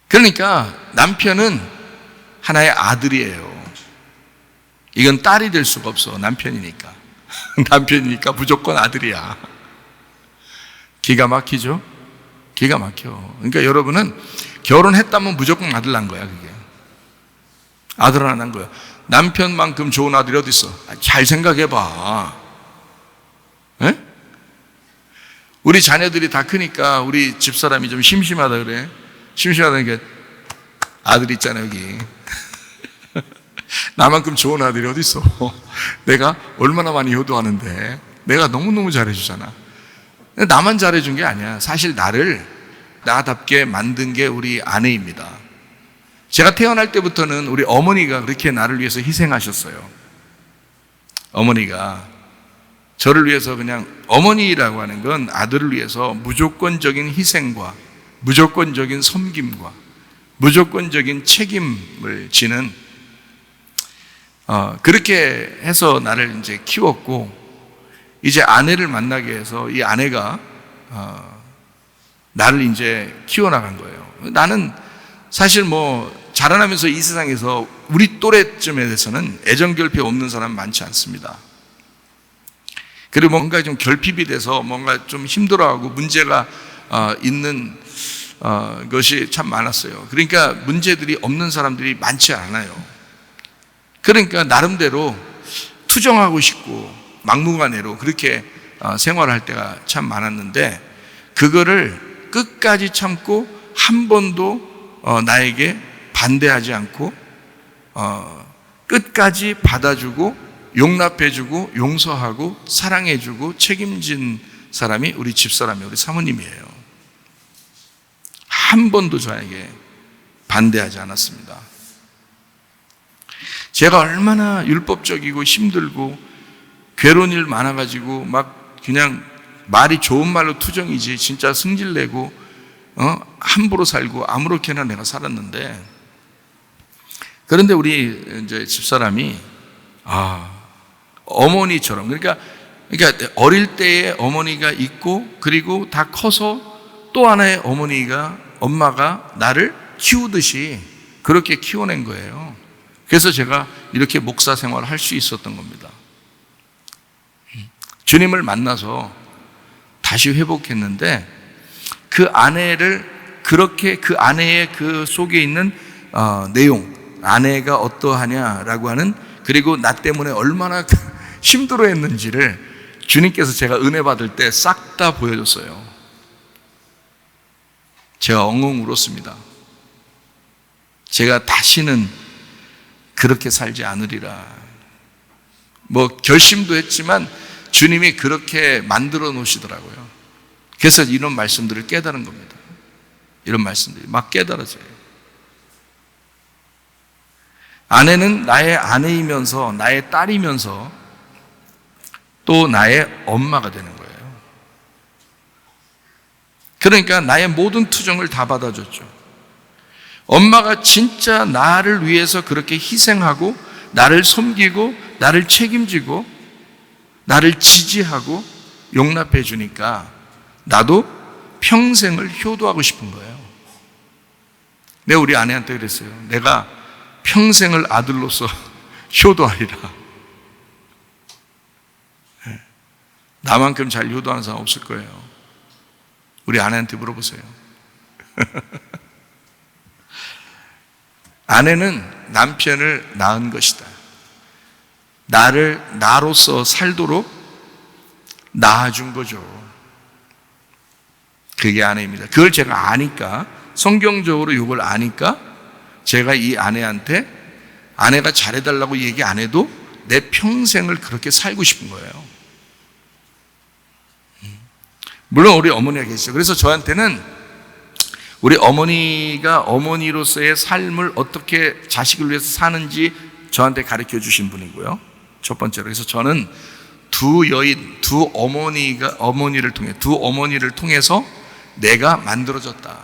그러니까 남편은 하나의 아들이에요. 이건 딸이 될 수가 없어. 남편이니까. 남편이니까 무조건 아들이야. 기가 막히죠? 기가 막혀. 그러니까 여러분은 결혼했다면 무조건 아들 난 거야, 그게. 아들 하나 난 거야. 남편만큼 좋은 아들이 어디 있어? 잘 생각해봐. 에? 우리 자녀들이 다 크니까 우리 집사람이 좀 심심하다 그래. 심심하다니까 아들 있잖아, 여기. 나만큼 좋은 아들이 어디 있어? 내가 얼마나 많이 효도하는데 내가 너무너무 잘해주잖아. 나만 잘해준 게 아니야. 사실 나를 나답게 만든 게 우리 아내입니다. 제가 태어날 때부터는 우리 어머니가 그렇게 나를 위해서 희생하셨어요. 어머니가 저를 위해서, 그냥 어머니라고 하는 건 아들을 위해서 무조건적인 희생과 무조건적인 섬김과 무조건적인 책임을 지는, 그렇게 해서 나를 이제 키웠고, 이제 아내를 만나게 해서 이 아내가 나를 이제 키워나간 거예요. 나는 사실 자라나면서 이 세상에서 우리 또래쯤에 대해서는 애정결핍 없는 사람 많지 않습니다. 그리고 뭔가 좀 결핍이 돼서 뭔가 좀 힘들어하고 문제가 있는 것이 참 많았어요. 그러니까 문제들이 없는 사람들이 많지 않아요. 그러니까 나름대로 투정하고 싶고 막무가내로 그렇게 생활할 때가 참 많았는데, 그거를 끝까지 참고 한 번도 나에게 반대하지 않고 끝까지 받아주고 용납해주고 용서하고 사랑해주고 책임진 사람이 우리 집사람이 우리 사모님이에요. 한 번도 저에게 반대하지 않았습니다. 제가 얼마나 율법적이고 힘들고 괴로운 일 많아가지고 막 그냥 말이 좋은 말로 투정이지 진짜 승질내고 함부로 살고 아무렇게나 내가 살았는데, 그런데 우리 이제 집사람이 어머니처럼, 그러니까 어릴 때의 어머니가 있고, 그리고 다 커서 또 하나의 어머니가, 엄마가 나를 키우듯이 그렇게 키워낸 거예요. 그래서 제가 이렇게 목사 생활을 할 수 있었던 겁니다. 주님을 만나서 다시 회복했는데 그 아내를 그렇게 그 아내의 그 속에 있는 내용, 아내가 어떠하냐라고 하는, 그리고 나 때문에 얼마나 힘들어했는지를 주님께서 제가 은혜 받을 때 싹 다 보여줬어요. 제가 엉엉 울었습니다. 제가 다시는 그렇게 살지 않으리라. 뭐 결심도 했지만 주님이 그렇게 만들어 놓으시더라고요. 그래서 이런 말씀들을 깨달은 겁니다. 이런 말씀들이 막 깨달아져요. 아내는 나의 아내이면서 나의 딸이면서 또 나의 엄마가 되는 거예요. 그러니까 나의 모든 투정을 다 받아줬죠. 엄마가 진짜 나를 위해서 그렇게 희생하고 나를 섬기고 나를 책임지고 나를 지지하고 용납해 주니까 나도 평생을 효도하고 싶은 거예요. 내가 우리 아내한테 그랬어요. 내가 평생을 아들로서 효도하리라. 나만큼 잘 효도하는 사람 없을 거예요. 우리 아내한테 물어보세요. 아내는 남편을 낳은 것이다. 나를 나로서 살도록 낳아준 거죠. 그게 아내입니다. 그걸 제가 아니까, 성경적으로 이걸 아니까 제가 이 아내한테 아내가 잘해달라고 얘기 안 해도 내 평생을 그렇게 살고 싶은 거예요. 물론 우리 어머니가 계시죠. 그래서 저한테는 우리 어머니가 어머니로서의 삶을 어떻게 자식을 위해서 사는지 저한테 가르쳐 주신 분이고요. 첫 번째로. 그래서 저는 두 어머니를 통해서 내가 만들어졌다.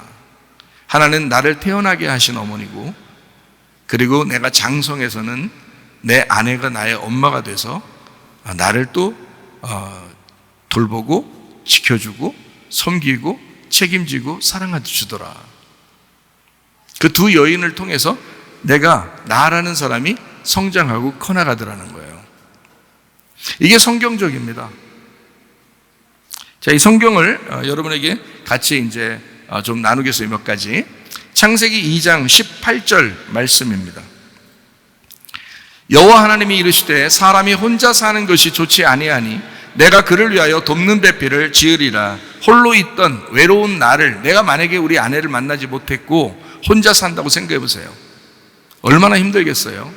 하나는 나를 태어나게 하신 어머니고, 그리고 내가 장성해서는 내 아내가 나의 엄마가 돼서 나를 또 돌보고 지켜주고 섬기고 책임지고 사랑해 주더라. 그 두 여인을 통해서 내가 나라는 사람이 성장하고 커나가더라는 거예요. 이게 성경적입니다. 자, 이 성경을 여러분에게 같이 이제 좀 나누겠어요. 몇 가지. 창세기 2장 18절 말씀입니다. 여호와 하나님이 이르시되 사람이 혼자 사는 것이 좋지 아니하니 내가 그를 위하여 돕는 배필을 지으리라. 홀로 있던 외로운 나를, 내가 만약에 우리 아내를 만나지 못했고 혼자 산다고 생각해 보세요. 얼마나 힘들겠어요?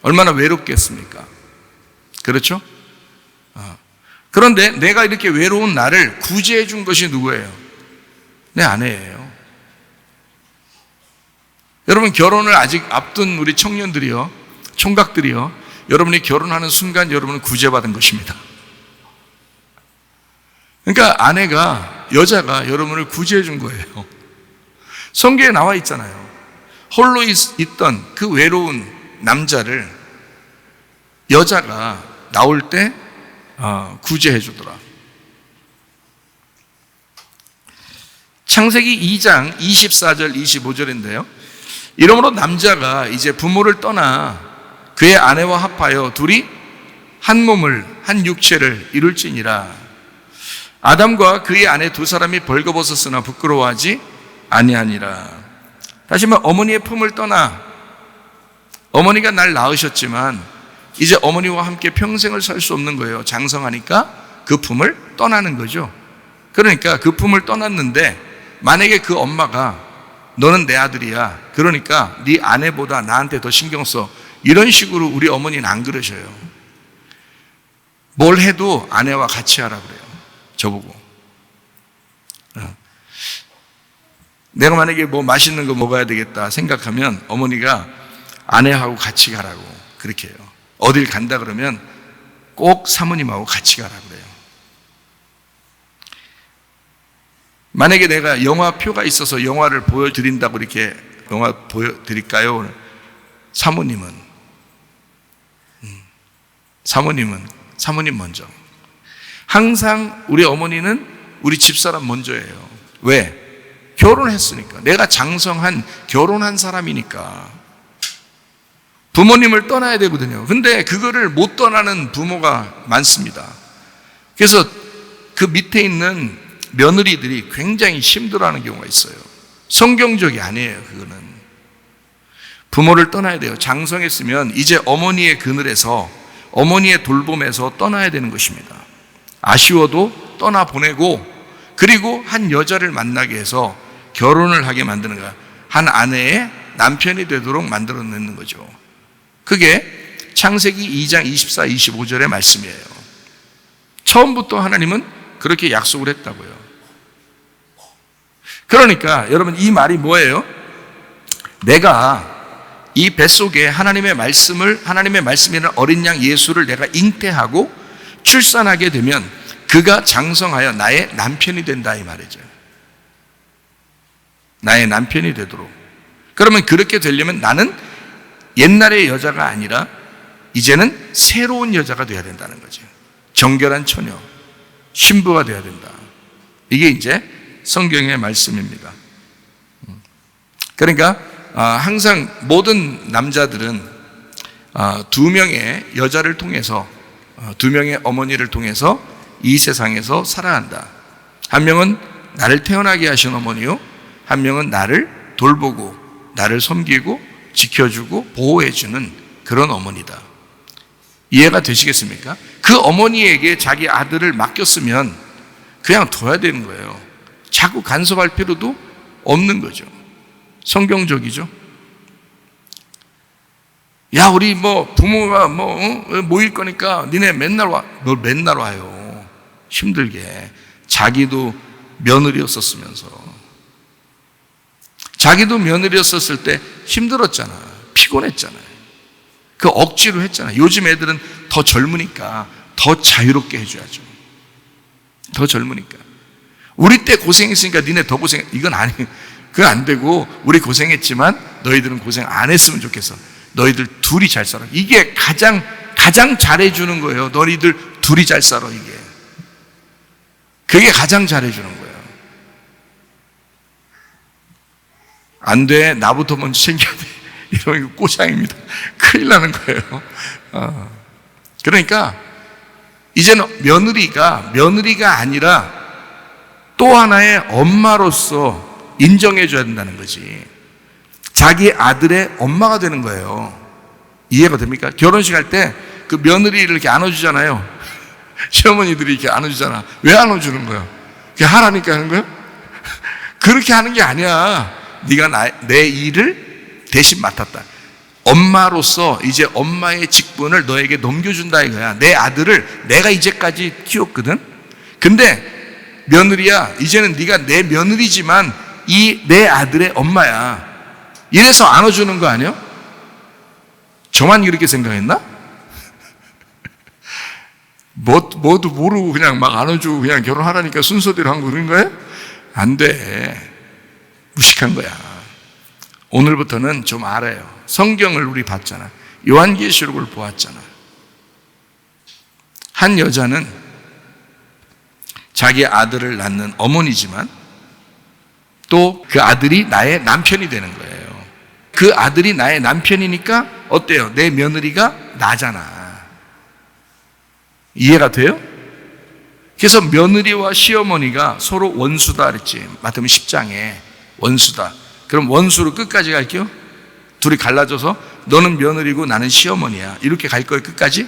얼마나 외롭겠습니까? 그렇죠? 그런데 내가 이렇게 외로운 나를 구제해 준 것이 누구예요? 내 아내예요. 여러분, 결혼을 아직 앞둔 우리 청년들이요, 총각들이요, 여러분이 결혼하는 순간 여러분은 구제받은 것입니다. 그러니까 아내가, 여자가 여러분을 구제해 준 거예요. 성경에 나와 있잖아요. 홀로 있던 그 외로운 남자를 여자가 나올 때 구제해 주더라. 창세기 2장 24절 25절인데요. 이러므로 남자가 이제 부모를 떠나 그의 아내와 합하여 둘이 한 몸을, 한 육체를 이룰지니라. 아담과 그의 아내 두 사람이 벌거벗었으나 부끄러워하지 아니하니라. 다시 말해, 어머니의 품을 떠나, 어머니가 날 낳으셨지만 이제 어머니와 함께 평생을 살 수 없는 거예요. 장성하니까 그 품을 떠나는 거죠. 그러니까 그 품을 떠났는데 만약에 그 엄마가 너는 내 아들이야, 그러니까 네 아내보다 나한테 더 신경 써, 이런 식으로 우리 어머니는 안 그러셔요. 뭘 해도 아내와 같이 하라 그래요. 저보고. 내가 만약에 뭐 맛있는 거 먹어야 되겠다 생각하면 어머니가 아내하고 같이 가라고 그렇게 해요. 어딜 간다 그러면 꼭 사모님하고 같이 가라고 그래요. 만약에 내가 영화표가 있어서 영화를 보여드린다고 이렇게 영화 보여드릴까요? 사모님 먼저. 항상 우리 어머니는 우리 집사람 먼저예요. 왜? 결혼했으니까. 내가 장성한 결혼한 사람이니까. 부모님을 떠나야 되거든요. 근데 그거를 못 떠나는 부모가 많습니다. 그래서 그 밑에 있는 며느리들이 굉장히 힘들어하는 경우가 있어요. 성경적이 아니에요. 그거는 부모를 떠나야 돼요. 장성했으면 이제 어머니의 그늘에서, 어머니의 돌봄에서 떠나야 되는 것입니다. 아쉬워도 떠나보내고, 그리고 한 여자를 만나게 해서 결혼을 하게 만드는 거야. 한 아내의 남편이 되도록 만들어내는 거죠. 그게 창세기 2장 24, 25절의 말씀이에요. 처음부터 하나님은 그렇게 약속을 했다고요. 그러니까 여러분, 이 말이 뭐예요? 내가 이 뱃속에 하나님의 말씀이라는 어린 양 예수를 내가 잉태하고 출산하게 되면 그가 장성하여 나의 남편이 된다, 이 말이죠. 나의 남편이 되도록. 그러면 그렇게 되려면 나는 옛날의 여자가 아니라 이제는 새로운 여자가 되어야 된다는 거죠. 정결한 처녀, 신부가 되어야 된다. 이게 이제 성경의 말씀입니다. 그러니까 항상 모든 남자들은 두 명의 여자를 통해서, 두 명의 어머니를 통해서 이 세상에서 살아간다. 한 명은 나를 태어나게 하신 어머니요, 한 명은 나를 돌보고 나를 섬기고 지켜주고 보호해주는 그런 어머니다. 이해가 되시겠습니까? 그 어머니에게 자기 아들을 맡겼으면 그냥 둬야 되는 거예요. 자꾸 간섭할 필요도 없는 거죠. 성경적이죠. 야, 우리 부모가 모일 거니까 니네 맨날 와. 널 맨날 와요. 힘들게. 자기도 며느리였었으면서. 자기도 며느리였었을 때 힘들었잖아. 피곤했잖아요. 그 억지로 했잖아요. 요즘 애들은 더 젊으니까 더 자유롭게 해줘야죠. 더 젊으니까. 우리 때 고생했으니까 니네 더 고생. 이건 아니에요. 그건 안 되고, 우리 고생했지만 너희들은 고생 안 했으면 좋겠어. 너희들 둘이 잘 살아. 이게 가장 잘해주는 거예요. 너희들 둘이 잘 살아. 이게 그게 가장 잘해주는 거예요. 안 돼, 나부터 먼저 챙겨야 돼. 이러면 꼬장입니다. 큰일 나는 거예요. 그러니까 이제는 며느리가 아니라 또 하나의 엄마로서 인정해줘야 된다는 거지. 자기 아들의 엄마가 되는 거예요. 이해가 됩니까? 결혼식 할 때 그 며느리를 이렇게 안아주잖아요. 시어머니들이 이렇게 안아주잖아. 왜 안아주는 거야? 그냥 하라니까 하는 거야? 그렇게 하는 게 아니야. 네가 내 일을 대신 맡았다. 엄마로서 이제 엄마의 직분을 너에게 넘겨준다 이거야. 내 아들을 내가 이제까지 키웠거든. 근데 며느리야, 이제는 네가 내 며느리지만 이 내 아들의 엄마야. 이래서 안아주는 거 아니야? 저만 그렇게 생각했나? 뭐도 모르고 그냥 막 안아주고 그냥 결혼하라니까 순서대로 한 거 그런 거예요? 안 돼. 무식한 거야. 오늘부터는 좀 알아요. 성경을 우리 봤잖아. 요한계시록을 보았잖아. 한 여자는 자기 아들을 낳는 어머니지만 또 그 아들이 나의 남편이 되는 거예요. 그 아들이 나의 남편이니까 어때요? 내 며느리가 나잖아. 이해가 돼요? 그래서 며느리와 시어머니가 서로 원수다 그랬지. 마태복음 10장에 원수다. 그럼 원수로 끝까지 갈게요? 둘이 갈라져서 너는 며느리고 나는 시어머니야. 이렇게 갈 거예요, 끝까지?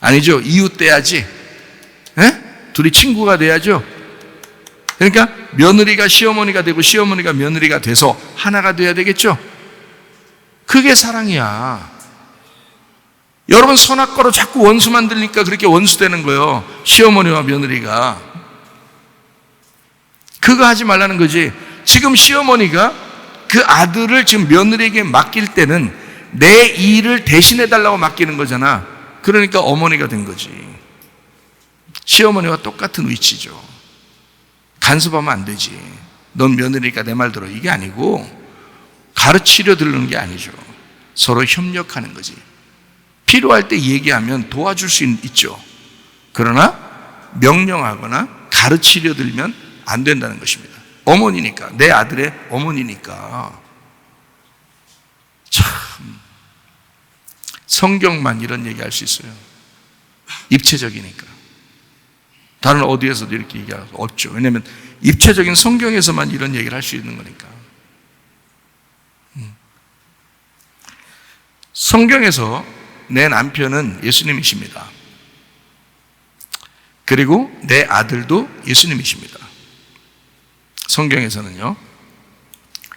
아니죠. 이웃돼야지. 둘이 친구가 돼야죠. 그러니까 며느리가 시어머니가 되고 시어머니가 며느리가 돼서 하나가 돼야 되겠죠. 그게 사랑이야. 여러분, 선악과로 자꾸 원수 만들니까 그렇게 원수 되는 거예요. 시어머니와 며느리가. 그거 하지 말라는 거지. 지금 시어머니가 그 아들을 지금 며느리에게 맡길 때는 내 일을 대신해 달라고 맡기는 거잖아. 그러니까 어머니가 된 거지. 시어머니와 똑같은 위치죠. 간섭하면 안 되지. 넌 며느리니까 내 말 들어. 이게 아니고 가르치려 들는 게 아니죠. 서로 협력하는 거지. 필요할 때 얘기하면 도와줄 수 있죠. 그러나 명령하거나 가르치려 들면 안 된다는 것입니다. 어머니니까, 내 아들의 어머니니까. 참 성경만 이런 얘기할 수 있어요. 입체적이니까. 다른 어디에서도 이렇게 얘기할 수 없죠. 왜냐하면 입체적인 성경에서만 이런 얘기를 할 수 있는 거니까. 성경에서 내 남편은 예수님이십니다. 그리고 내 아들도 예수님이십니다. 성경에서는요.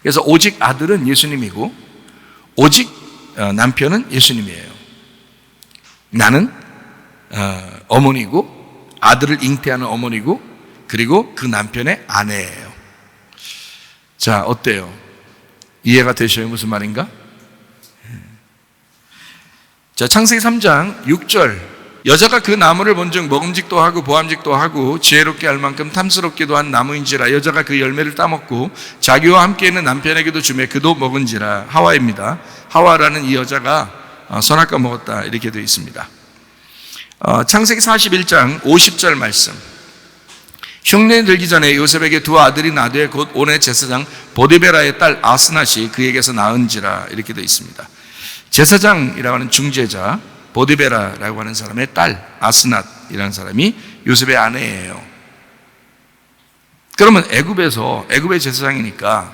그래서 오직 아들은 예수님이고 오직 남편은 예수님이에요. 나는 어머니고 아들을 잉태하는 어머니고 그리고 그 남편의 아내예요. 자, 어때요? 이해가 되셔요? 무슨 말인가? 자, 창세기 3장 6절. 여자가 그 나무를 본즉 먹음직도 하고 보암직도 하고 지혜롭게 할 만큼 탐스럽기도 한 나무인지라 여자가 그 열매를 따먹고 자기와 함께 있는 남편에게도 주매 그도 먹은지라. 하와입니다. 하와라는 이 여자가 선악과 먹었다 이렇게 되어 있습니다. 창세기 41장 50절 말씀. 흉년이 들기 전에 요셉에게 두 아들이 나되 곧 온의 제사장 보디베라의 딸 아스낫이 그에게서 낳은지라 이렇게 되어 있습니다. 제사장이라고 하는 중재자 보디베라라고 하는 사람의 딸 아스낫이라는 사람이 요셉의 아내예요. 그러면 애굽의 제사장이니까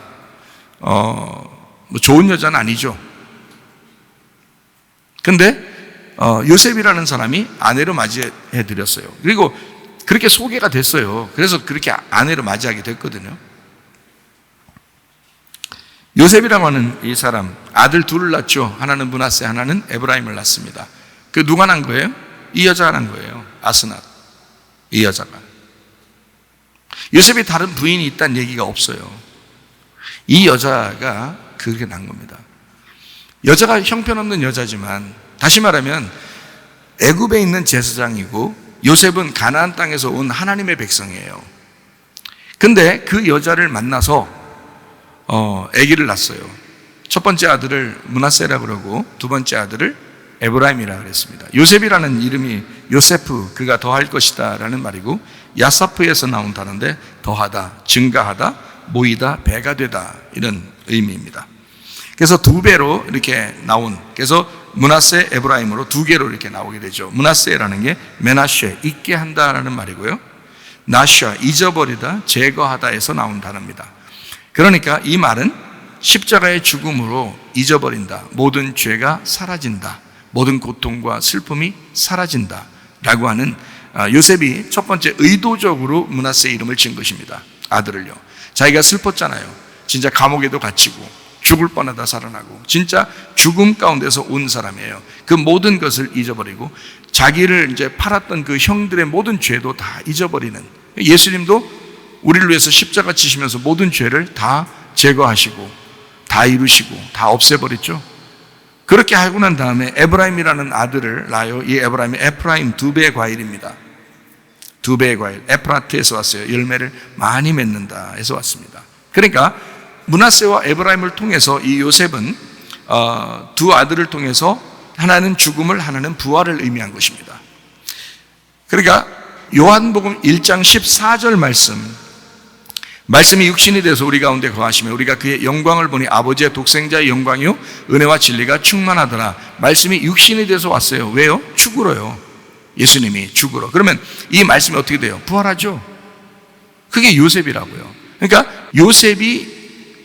뭐 좋은 여자는 아니죠. 근데 요셉이라는 사람이 아내로 맞이해 드렸어요. 그리고 그렇게 소개가 됐어요. 그래서 그렇게 아내로 맞이하게 됐거든요. 요셉이라고 하는 이 사람 아들 둘을 낳죠. 하나는 므낫세, 하나는 에브라임을 낳습니다. 그 누가 난 거예요? 이 여자가 난 거예요. 아스낫. 이 여자가. 요셉이 다른 부인이 있다는 얘기가 없어요. 이 여자가 그렇게 난 겁니다. 여자가 형편없는 여자지만 다시 말하면 애굽에 있는 제사장이고 요셉은 가나안 땅에서 온 하나님의 백성이에요. 근데 그 여자를 만나서 아기를 낳았어요. 첫 번째 아들을 므낫세라고 그러고 두 번째 아들을 에브라임이라고 그랬습니다. 요셉이라는 이름이 요세프, 그가 더할 것이다 라는 말이고 야사프에서 나온 단어인데 더하다, 증가하다, 모이다, 배가 되다 이런 의미입니다. 그래서 두 배로 이렇게 나온, 그래서 므낫세, 에브라임으로 두 개로 이렇게 나오게 되죠. 므낫세라는 게 메나쉐, 잊게 한다라는 말이고요. 나샤, 잊어버리다, 제거하다에서 나온 단어입니다. 그러니까 이 말은 십자가의 죽음으로 잊어버린다. 모든 죄가 사라진다. 모든 고통과 슬픔이 사라진다. 라고 하는 요셉이 첫 번째 의도적으로 므낫세 이름을 지은 것입니다. 아들을요. 자기가 슬펐잖아요. 진짜 감옥에도 갇히고 죽을 뻔하다 살아나고 진짜 죽음 가운데서 온 사람이에요. 그 모든 것을 잊어버리고 자기를 이제 팔았던 그 형들의 모든 죄도 다 잊어버리는, 예수님도 우리를 위해서 십자가 지시면서 모든 죄를 다 제거하시고 다 이루시고 다 없애버렸죠. 그렇게 하고 난 다음에 에브라임이라는 아들을 낳아요. 이 에브라임이 에프라임 두 배의 과일입니다. 두 배의 과일. 에프라트에서 왔어요. 열매를 많이 맺는다 에서 왔습니다. 그러니까 므낫세와 에브라임을 통해서 이 요셉은 두 아들을 통해서 하나는 죽음을 하나는 부활을 의미한 것입니다. 그러니까 요한복음 1장 14절 말씀이 육신이 돼서 우리 가운데 거하시며 우리가 그의 영광을 보니 아버지의 독생자의 영광이요 은혜와 진리가 충만하더라. 말씀이 육신이 돼서 왔어요. 왜요? 죽으러요. 예수님이 죽으러. 그러면 이 말씀이 어떻게 돼요? 부활하죠. 그게 요셉이라고요. 그러니까 요셉이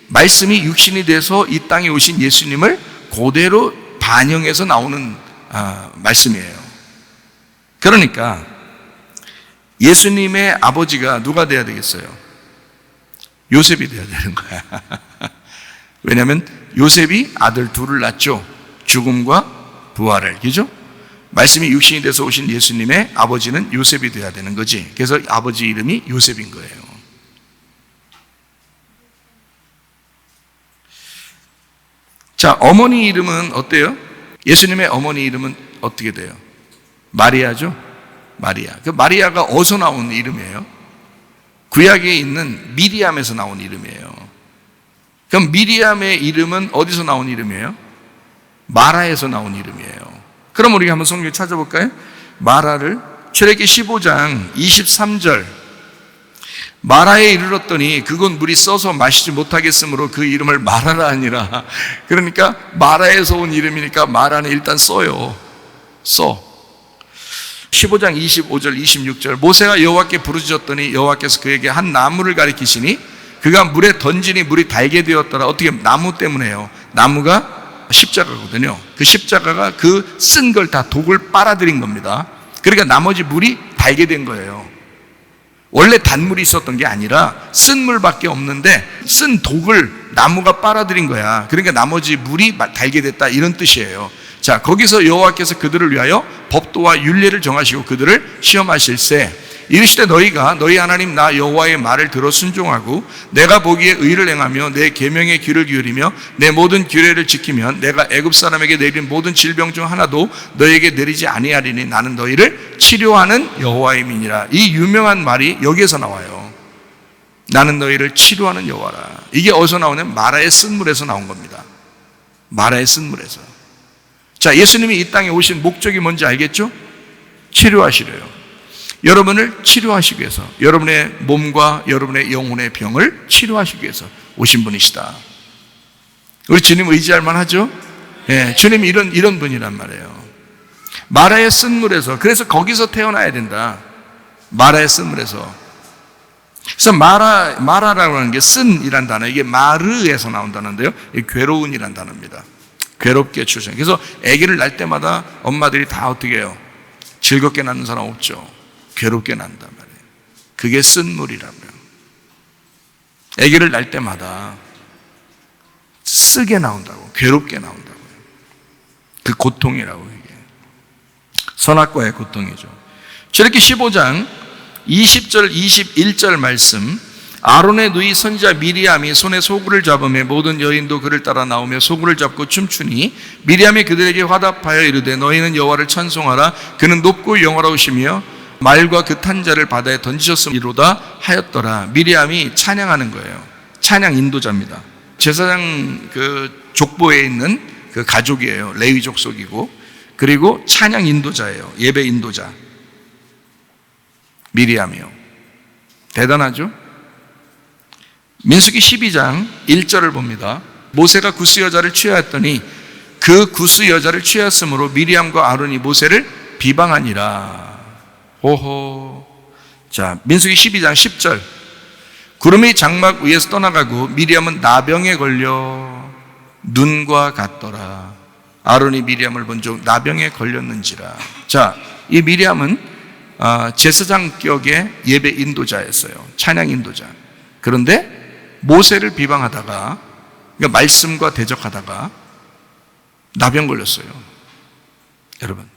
말씀이 육신이 돼서 이 땅에 오신 예수님을 그대로 반영해서 나오는 말씀이에요. 그러니까 예수님의 아버지가 누가 돼야 되겠어요? 요셉이 돼야 되는 거야. 왜냐하면 요셉이 아들 둘을 낳죠. 죽음과 부활을. 그죠? 말씀이 육신이 돼서 오신 예수님의 아버지는 요셉이 돼야 되는 거지. 그래서 아버지 이름이 요셉인 거예요. 자, 어머니 이름은 어때요? 예수님의 어머니 이름은 어떻게 돼요? 마리아죠? 마리아. 그 마리아가 어디서 나온 이름이에요? 구약에 있는 미리암에서 나온 이름이에요. 그럼 미리암의 이름은 어디서 나온 이름이에요? 마라에서 나온 이름이에요. 그럼 우리가 한번 성경 찾아볼까요? 마라를 출애굽기 15장 23절 마라에 이르렀더니 그곳 물이 써서 마시지 못하겠으므로 그 이름을 마라라 하니라. 그러니까 마라에서 온 이름이니까 마라는 일단 써요. 써. 15장 25절 26절 모세가 여호와께 부르짖었더니 여호와께서 그에게 한 나무를 가리키시니 그가 물에 던지니 물이 달게 되었더라. 어떻게? 나무 때문에요. 나무가 십자가거든요. 그 십자가가 그 쓴 걸 다 독을 빨아들인 겁니다. 그러니까 나머지 물이 달게 된 거예요. 원래 단물이 있었던 게 아니라 쓴 물밖에 없는데 쓴 독을 나무가 빨아들인 거야. 그러니까 나머지 물이 달게 됐다, 이런 뜻이에요. 자, 거기서 여호와께서 그들을 위하여 법도와 율례를 정하시고 그들을 시험하실세 이르시되 너희가 너희 하나님 나 여호와의 말을 들어 순종하고 내가 보기에 의를 행하며 내 계명에 귀를 기울이며 내 모든 규례를 지키면 내가 애굽 사람에게 내린 모든 질병 중 하나도 너희에게 내리지 아니하리니 나는 너희를 치료하는 여호와임이니라. 이 유명한 말이 여기에서 나와요. 나는 너희를 치료하는 여호와라. 이게 어디서 나오냐면 마라의 쓴물에서 나온 겁니다. 마라의 쓴물에서. 자, 예수님이 이 땅에 오신 목적이 뭔지 알겠죠? 치료하시래요. 여러분을 치료하시기 위해서, 여러분의 몸과 여러분의 영혼의 병을 치료하시기 위해서 오신 분이시다. 우리 주님 의지할 만하죠? 예, 주님이 이런 분이란 말이에요. 마라의 쓴물에서, 그래서 거기서 태어나야 된다. 마라의 쓴물에서. 그래서 마라라고 하는 게 쓴이란 단어, 이게 마르에서 나온 단어인데요, 괴로운이란 단어입니다. 괴롭게 출생. 그래서 아기를 낳을 때마다 엄마들이 다 어떻게 해요? 즐겁게 낳는 사람 없죠. 괴롭게 난단 말이에요. 그게 쓴물이라고요. 아기를 낳을 때마다 쓰게 나온다고, 괴롭게 나온다고요. 그 고통이라고, 이게 선악과의 고통이죠. 저렇게 15장 20절 21절 말씀, 아론의 누이 선지자 미리암이 손에 소구를 잡으며 모든 여인도 그를 따라 나오며 소구를 잡고 춤추니 미리암이 그들에게 화답하여 이르되 너희는 여호와를 찬송하라. 그는 높고 영화로우시며 말과 그 탄자를 바다에 던지셨음이로다 하였더라. 미리암이 찬양하는 거예요. 찬양 인도자입니다. 제사장 그 족보에 있는 그 가족이에요. 레위 족속이고, 그리고 찬양 인도자예요. 예배 인도자. 미리암이요. 대단하죠? 민수기 12장 1절을 봅니다. 모세가 구스 여자를 취하였더니 그 구스 여자를 취하였으므로 미리암과 아론이 모세를 비방하니라. 오호. 자, 민수기 12장 10절 구름이 장막 위에서 떠나가고 미리암은 나병에 걸려 눈과 같더라. 아론이 미리암을 본즉 나병에 걸렸는지라. 자, 이 미리암은 제사장격의 예배 인도자였어요. 찬양 인도자. 그런데 모세를 비방하다가, 그러니까 말씀과 대적하다가 나병 걸렸어요. 여러분,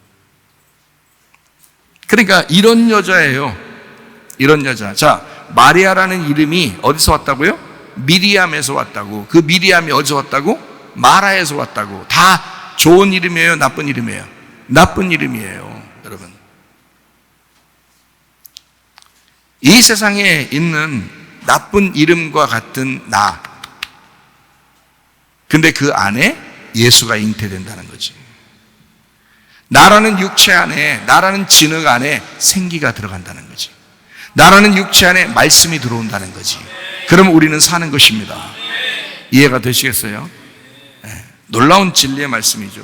그러니까 이런 여자예요. 이런 여자. 자, 마리아라는 이름이 어디서 왔다고요? 미리암에서 왔다고. 그 미리암이 어디서 왔다고? 마라에서 왔다고. 다 좋은 이름이에요? 나쁜 이름이에요? 나쁜 이름이에요. 여러분, 이 세상에 있는 나쁜 이름과 같은 나, 근데 그 안에 예수가 잉태된다는 거지. 나라는 육체 안에, 나라는 진흙 안에 생기가 들어간다는 거지. 나라는 육체 안에 말씀이 들어온다는 거지. 그럼 우리는 사는 것입니다. 이해가 되시겠어요? 네. 놀라운 진리의 말씀이죠.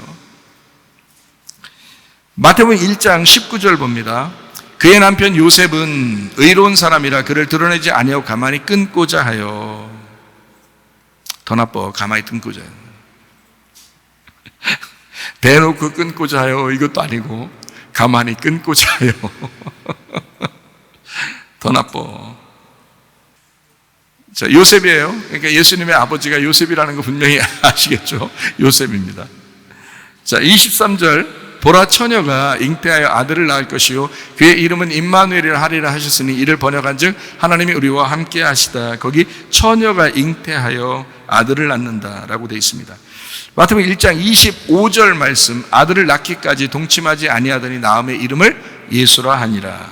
마태복음 1장 19절 봅니다. 그의 남편 요셉은 의로운 사람이라 그를 드러내지 아니하고 가만히 끊고자 하여. 더 나빠, 가만히 끊고자 해요. 대놓고 끊고자 하여 이것도 아니고 가만히 끊고자 해요. 더 나빠. 자, 요셉이에요. 그러니까 예수님의 아버지가 요셉이라는 거 분명히 아시겠죠? 요셉입니다. 자, 23절 보라 처녀가 잉태하여 아들을 낳을 것이요 그의 이름은 임마누엘이라 하리라 하셨으니 이를 번역한즉 하나님이 우리와 함께 하시다. 거기 처녀가 잉태하여 아들을 낳는다라고 되어 있습니다. 마태복음 1장 25절 말씀, 아들을 낳기까지 동침하지 아니하더니 낳음의 이름을 예수라 하니라.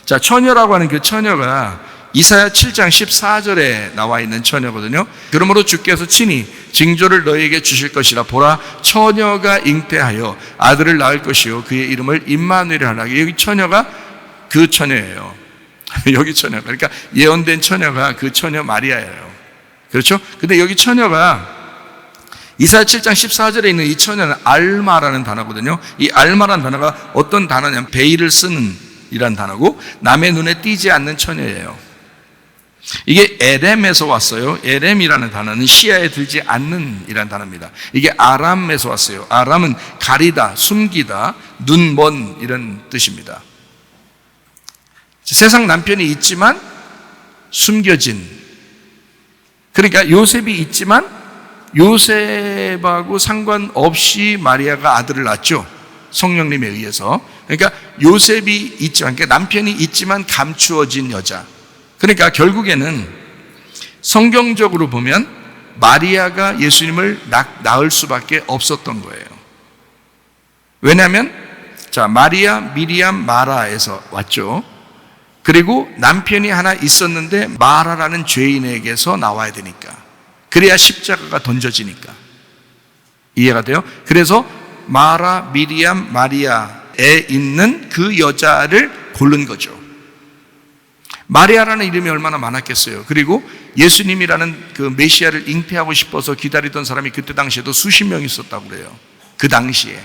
자, 처녀라고 하는 그 처녀가 이사야 7장 14절에 나와 있는 처녀거든요. 그러므로 주께서 친히 징조를 너희에게 주실 것이라. 보라 처녀가 잉태하여 아들을 낳을 것이요 그의 이름을 임마누엘 하라. 여기 처녀가 그 처녀예요. 여기 처녀가, 그러니까 예언된 처녀가 그 처녀 마리아예요. 그렇죠? 근데 여기 처녀가 이사야 7장 14절에 있는 이 처녀는 알마라는 단어거든요. 이 알마라는 단어가 어떤 단어냐면 베일을 쓰는 이란 단어고, 남의 눈에 띄지 않는 처녀예요. 이게 에렘에서 왔어요. 에렘이라는 단어는 시야에 들지 않는 이란 단어입니다. 이게 아람에서 왔어요. 아람은 가리다, 숨기다, 눈 먼 이런 뜻입니다. 세상 남편이 있지만 숨겨진, 그러니까 요셉이 있지만 요셉하고 상관없이 마리아가 아들을 낳았죠. 성령님에 의해서. 그러니까 요셉이 있지만, 그러니까 남편이 있지만 감추어진 여자. 그러니까 결국에는 성경적으로 보면 마리아가 예수님을 낳을 수밖에 없었던 거예요. 왜냐하면 자, 마리아, 미리암, 마라에서 왔죠. 그리고 남편이 하나 있었는데 마라라는 죄인에게서 나와야 되니까, 그래야 십자가가 던져지니까. 이해가 돼요? 그래서 마라, 미리암, 마리아에 있는 그 여자를 고른 거죠. 마리아라는 이름이 얼마나 많았겠어요. 그리고 예수님이라는 그 메시아를 잉태하고 싶어서 기다리던 사람이 그때 당시에도 수십 명 있었다고 그래요. 그 당시에.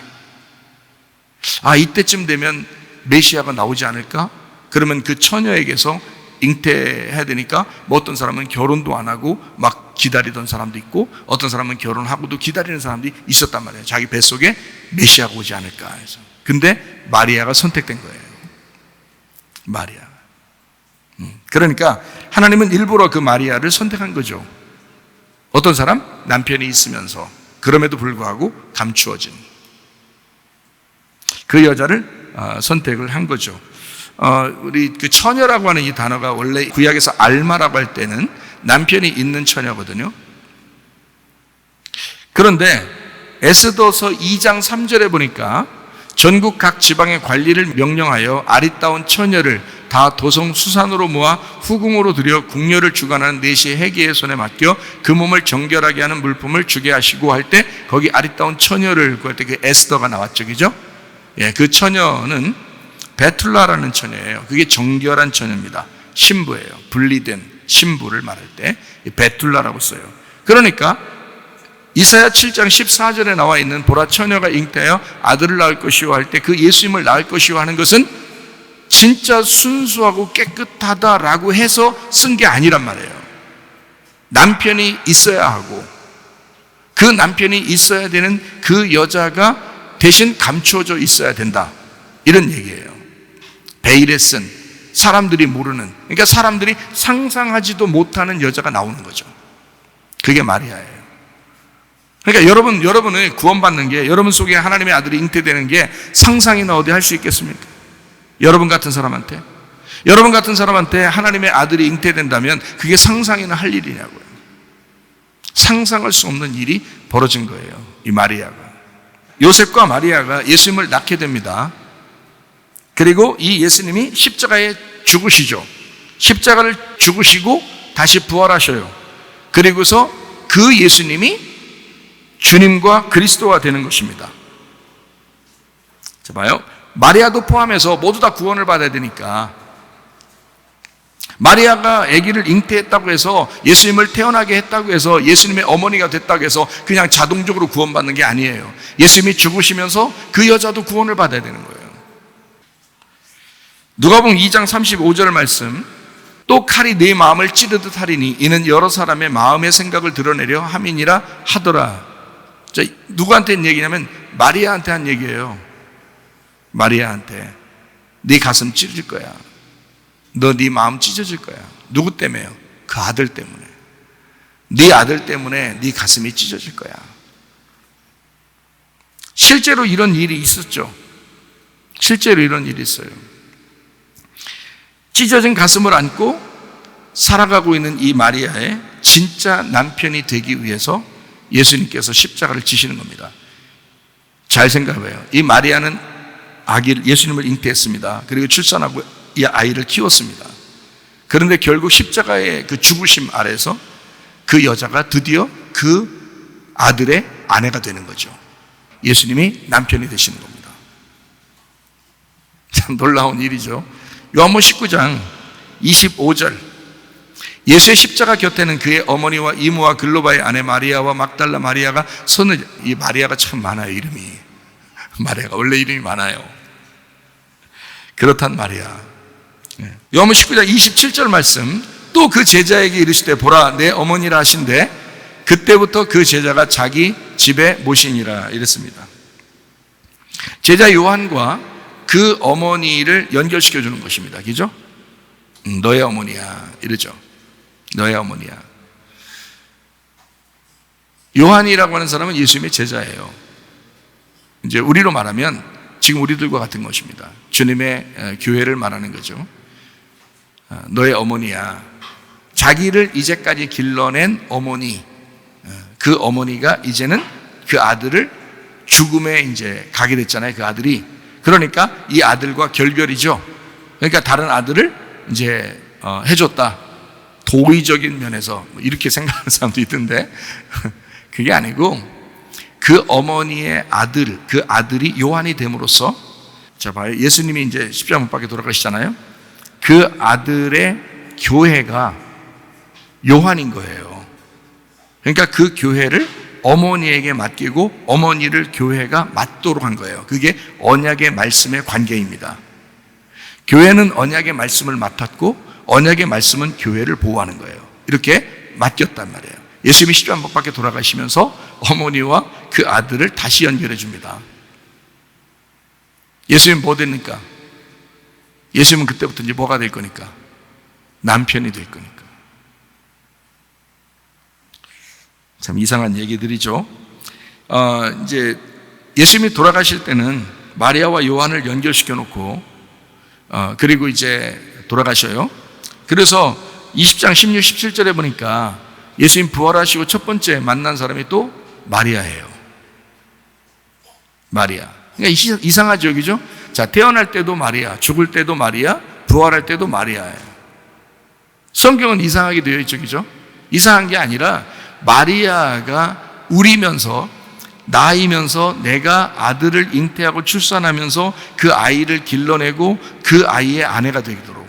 아, 이때쯤 되면 메시아가 나오지 않을까? 그러면 그 처녀에게서 잉태해야 되니까 뭐 어떤 사람은 결혼도 안 하고 막 기다리던 사람도 있고, 어떤 사람은 결혼하고도 기다리는 사람들이 있었단 말이에요. 자기 뱃속에 메시아가 오지 않을까 해서. 근데 마리아가 선택된 거예요. 마리아. 그러니까 하나님은 일부러 그 마리아를 선택한 거죠. 어떤 사람? 남편이 있으면서 그럼에도 불구하고 감추어진 그 여자를 선택을 한 거죠. 우리 그 처녀라고 하는 이 단어가 원래 구약에서 알마라고 할 때는 남편이 있는 처녀거든요. 그런데 에스더서 2장 3절에 보니까 전국 각 지방의 관리를 명령하여 아리따운 처녀를 다 도성 수산으로 모아 후궁으로 들여 궁녀를 주관하는 내시의 회계의 손에 맡겨 그 몸을 정결하게 하는 물품을 주게 하시고 할 때, 거기 아리따운 처녀를 구할 때 그 에스더가 나왔죠, 그죠? 예, 그 처녀는 베툴라라는 처녀예요. 그게 정결한 처녀입니다. 신부예요. 분리된 신부를 말할 때 베툴라라고 써요. 그러니까 이사야 7장 14절에 나와 있는 보라 처녀가 잉태하여 아들을 낳을 것이요 할 때 그 예수님을 낳을 것이요 하는 것은 진짜 순수하고 깨끗하다라고 해서 쓴 게 아니란 말이에요. 남편이 있어야 하고 그 남편이 있어야 되는 그 여자가 대신 감추어져 있어야 된다, 이런 얘기예요. 베일에 쓴, 사람들이 모르는, 그러니까 사람들이 상상하지도 못하는 여자가 나오는 거죠. 그게 마리아예요. 그러니까 여러분의 구원받는 게, 여러분 속에 하나님의 아들이 잉태되는 게 상상이나 어디 할 수 있겠습니까? 여러분 같은 사람한테 하나님의 아들이 잉태된다면 그게 상상이나 할 일이냐고요. 상상할 수 없는 일이 벌어진 거예요. 이 마리아가, 요셉과 마리아가 예수님을 낳게 됩니다. 그리고 이 예수님이 십자가에 죽으시죠. 십자가를 죽으시고 다시 부활하셔요. 그리고서 그 예수님이 주님과 그리스도가 되는 것입니다. 자, 봐요. 마리아도 포함해서 모두 다 구원을 받아야 되니까, 마리아가 아기를 잉태했다고 해서, 예수님을 태어나게 했다고 해서, 예수님의 어머니가 됐다고 해서 그냥 자동적으로 구원받는 게 아니에요. 예수님이 죽으시면서 그 여자도 구원을 받아야 되는 거예요. 누가복음 2장 35절 말씀, 또 칼이 네 마음을 찌르듯 하리니 이는 여러 사람의 마음의 생각을 드러내려 함이니라 하더라. 자, 누구한테 한 얘기냐면 마리아한테 한 얘기예요. 마리아한테. 네 가슴 찢어질 거야. 너 네 마음 찢어질 거야. 누구 때문에요? 그 아들 때문에. 네 아들 때문에 네 가슴이 찢어질 거야. 실제로 이런 일이 있었죠. 실제로 이런 일이 있어요. 찢어진 가슴을 안고 살아가고 있는 이 마리아의 진짜 남편이 되기 위해서 예수님께서 십자가를 지시는 겁니다. 잘 생각해봐요. 이 마리아는 예수님을 잉태했습니다. 그리고 출산하고 이 아이를 키웠습니다. 그런데 결국 십자가의 그 죽으심 아래서 그 여자가 드디어 그 아들의 아내가 되는 거죠. 예수님이 남편이 되시는 겁니다. 참 놀라운 일이죠. 요한복음 19장 25절. 예수의 십자가 곁에는 그의 어머니와 이모와 글로바의 아내 마리아와 막달라 마리아가 손을, 이 마리아가 참 많아요, 이름이. 마리아가 원래 이름이 많아요. 그렇단 마리아. 요한복음 19장 27절 말씀, 또 그 제자에게 이르시되 보라 내 어머니라 하신대 그때부터 그 제자가 자기 집에 모시니라 이랬습니다. 제자 요한과 그 어머니를 연결시켜 주는 것입니다. 그죠? 너의 어머니야 이러죠. 너의 어머니야. 요한이라고 하는 사람은 예수님의 제자예요. 이제 우리로 말하면 지금 우리들과 같은 것입니다. 주님의 교회를 말하는 거죠. 너의 어머니야. 자기를 이제까지 길러낸 어머니, 그 어머니가 이제는 그 아들을 죽음에 이제 가게 됐잖아요. 그 아들이. 그러니까 이 아들과 결별이죠. 그러니까 다른 아들을 이제 해줬다. 도의적인 면에서 이렇게 생각하는 사람도 있던데 그게 아니고 그 어머니의 아들, 그 아들이 요한이 됨으로써, 자 봐요. 예수님이 이제 십자가 못 박혀 돌아가시잖아요. 그 아들의 교회가 요한인 거예요. 그러니까 그 교회를 어머니에게 맡기고 어머니를 교회가 맡도록 한 거예요. 그게 언약의 말씀의 관계입니다. 교회는 언약의 말씀을 맡았고 언약의 말씀은 교회를 보호하는 거예요. 이렇게 맡겼단 말이에요. 예수님이 십자가 못 박혀 돌아가시면서 어머니와 그 아들을 다시 연결해 줍니다. 예수님은 뭐 됩니까? 예수님은 그때부터 이제 뭐가 될 거니까? 남편이 될 거니까. 참 이상한 얘기들이죠. 이제 예수님이 돌아가실 때는 마리아와 요한을 연결시켜 놓고 그리고 이제 돌아가셔요. 그래서 20장 16, 17절에 보니까 예수님 부활하시고 첫 번째 만난 사람이 또 마리아예요. 마리아. 그러니까 이상하죠, 그죠? 자, 태어날 때도 마리아, 죽을 때도 마리아, 부활할 때도 마리아예요. 성경은 이상하게 되어 있죠, 그죠? 이상한 게 아니라 마리아가 우리면서 나이면서 내가 아들을 잉태하고 출산하면서 그 아이를 길러내고 그 아이의 아내가 되도록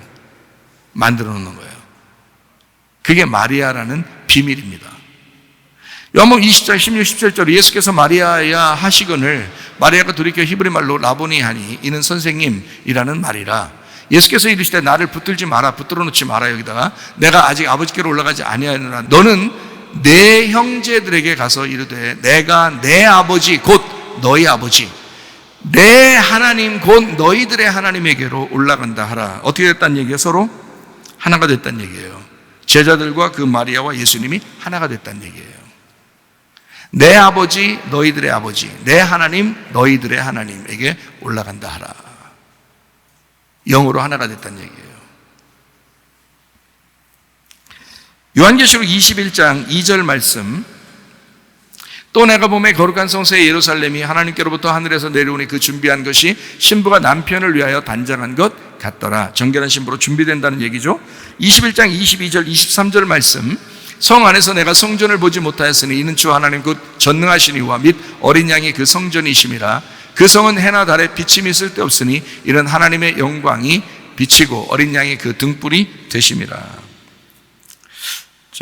만들어 놓는 거예요. 그게 마리아라는 비밀입니다. 요한복음 20장 16, 17절에 예수께서 마리아야 하시거늘 마리아가 돌이켜 히브리 말로 라보니 하니 이는 선생님이라는 말이라. 예수께서 이르시되 나를 붙들지 마라, 붙들어 놓지 마라. 여기다가 내가 아직 아버지께로 올라가지 아니하노라. 너는 내 형제들에게 가서 이르되 내가 내 아버지 곧 너희 아버지 내 하나님 곧 너희들의 하나님에게로 올라간다 하라. 어떻게 됐다는 얘기예요? 서로 하나가 됐다는 얘기예요. 제자들과 그 마리아와 예수님이 하나가 됐다는 얘기예요. 내 아버지 너희들의 아버지 내 하나님 너희들의 하나님에게 올라간다 하라. 영으로 하나가 됐다는 얘기예요. 요한계시록 21장 2절 말씀, 또 내가 보매 거룩한 성소의 예루살렘이 하나님께로부터 하늘에서 내려오니 그 준비한 것이 신부가 남편을 위하여 단장한 것 같더라. 정결한 신부로 준비된다는 얘기죠. 21장 22절 23절 말씀, 성 안에서 내가 성전을 보지 못하였으니 이는 주 하나님 곧 전능하신 이와 및 어린 양이 그 성전이심이라. 그 성은 해나 달에 비침이 쓸데없으니 이는 하나님의 영광이 비치고 어린 양이 그 등불이 되심이라.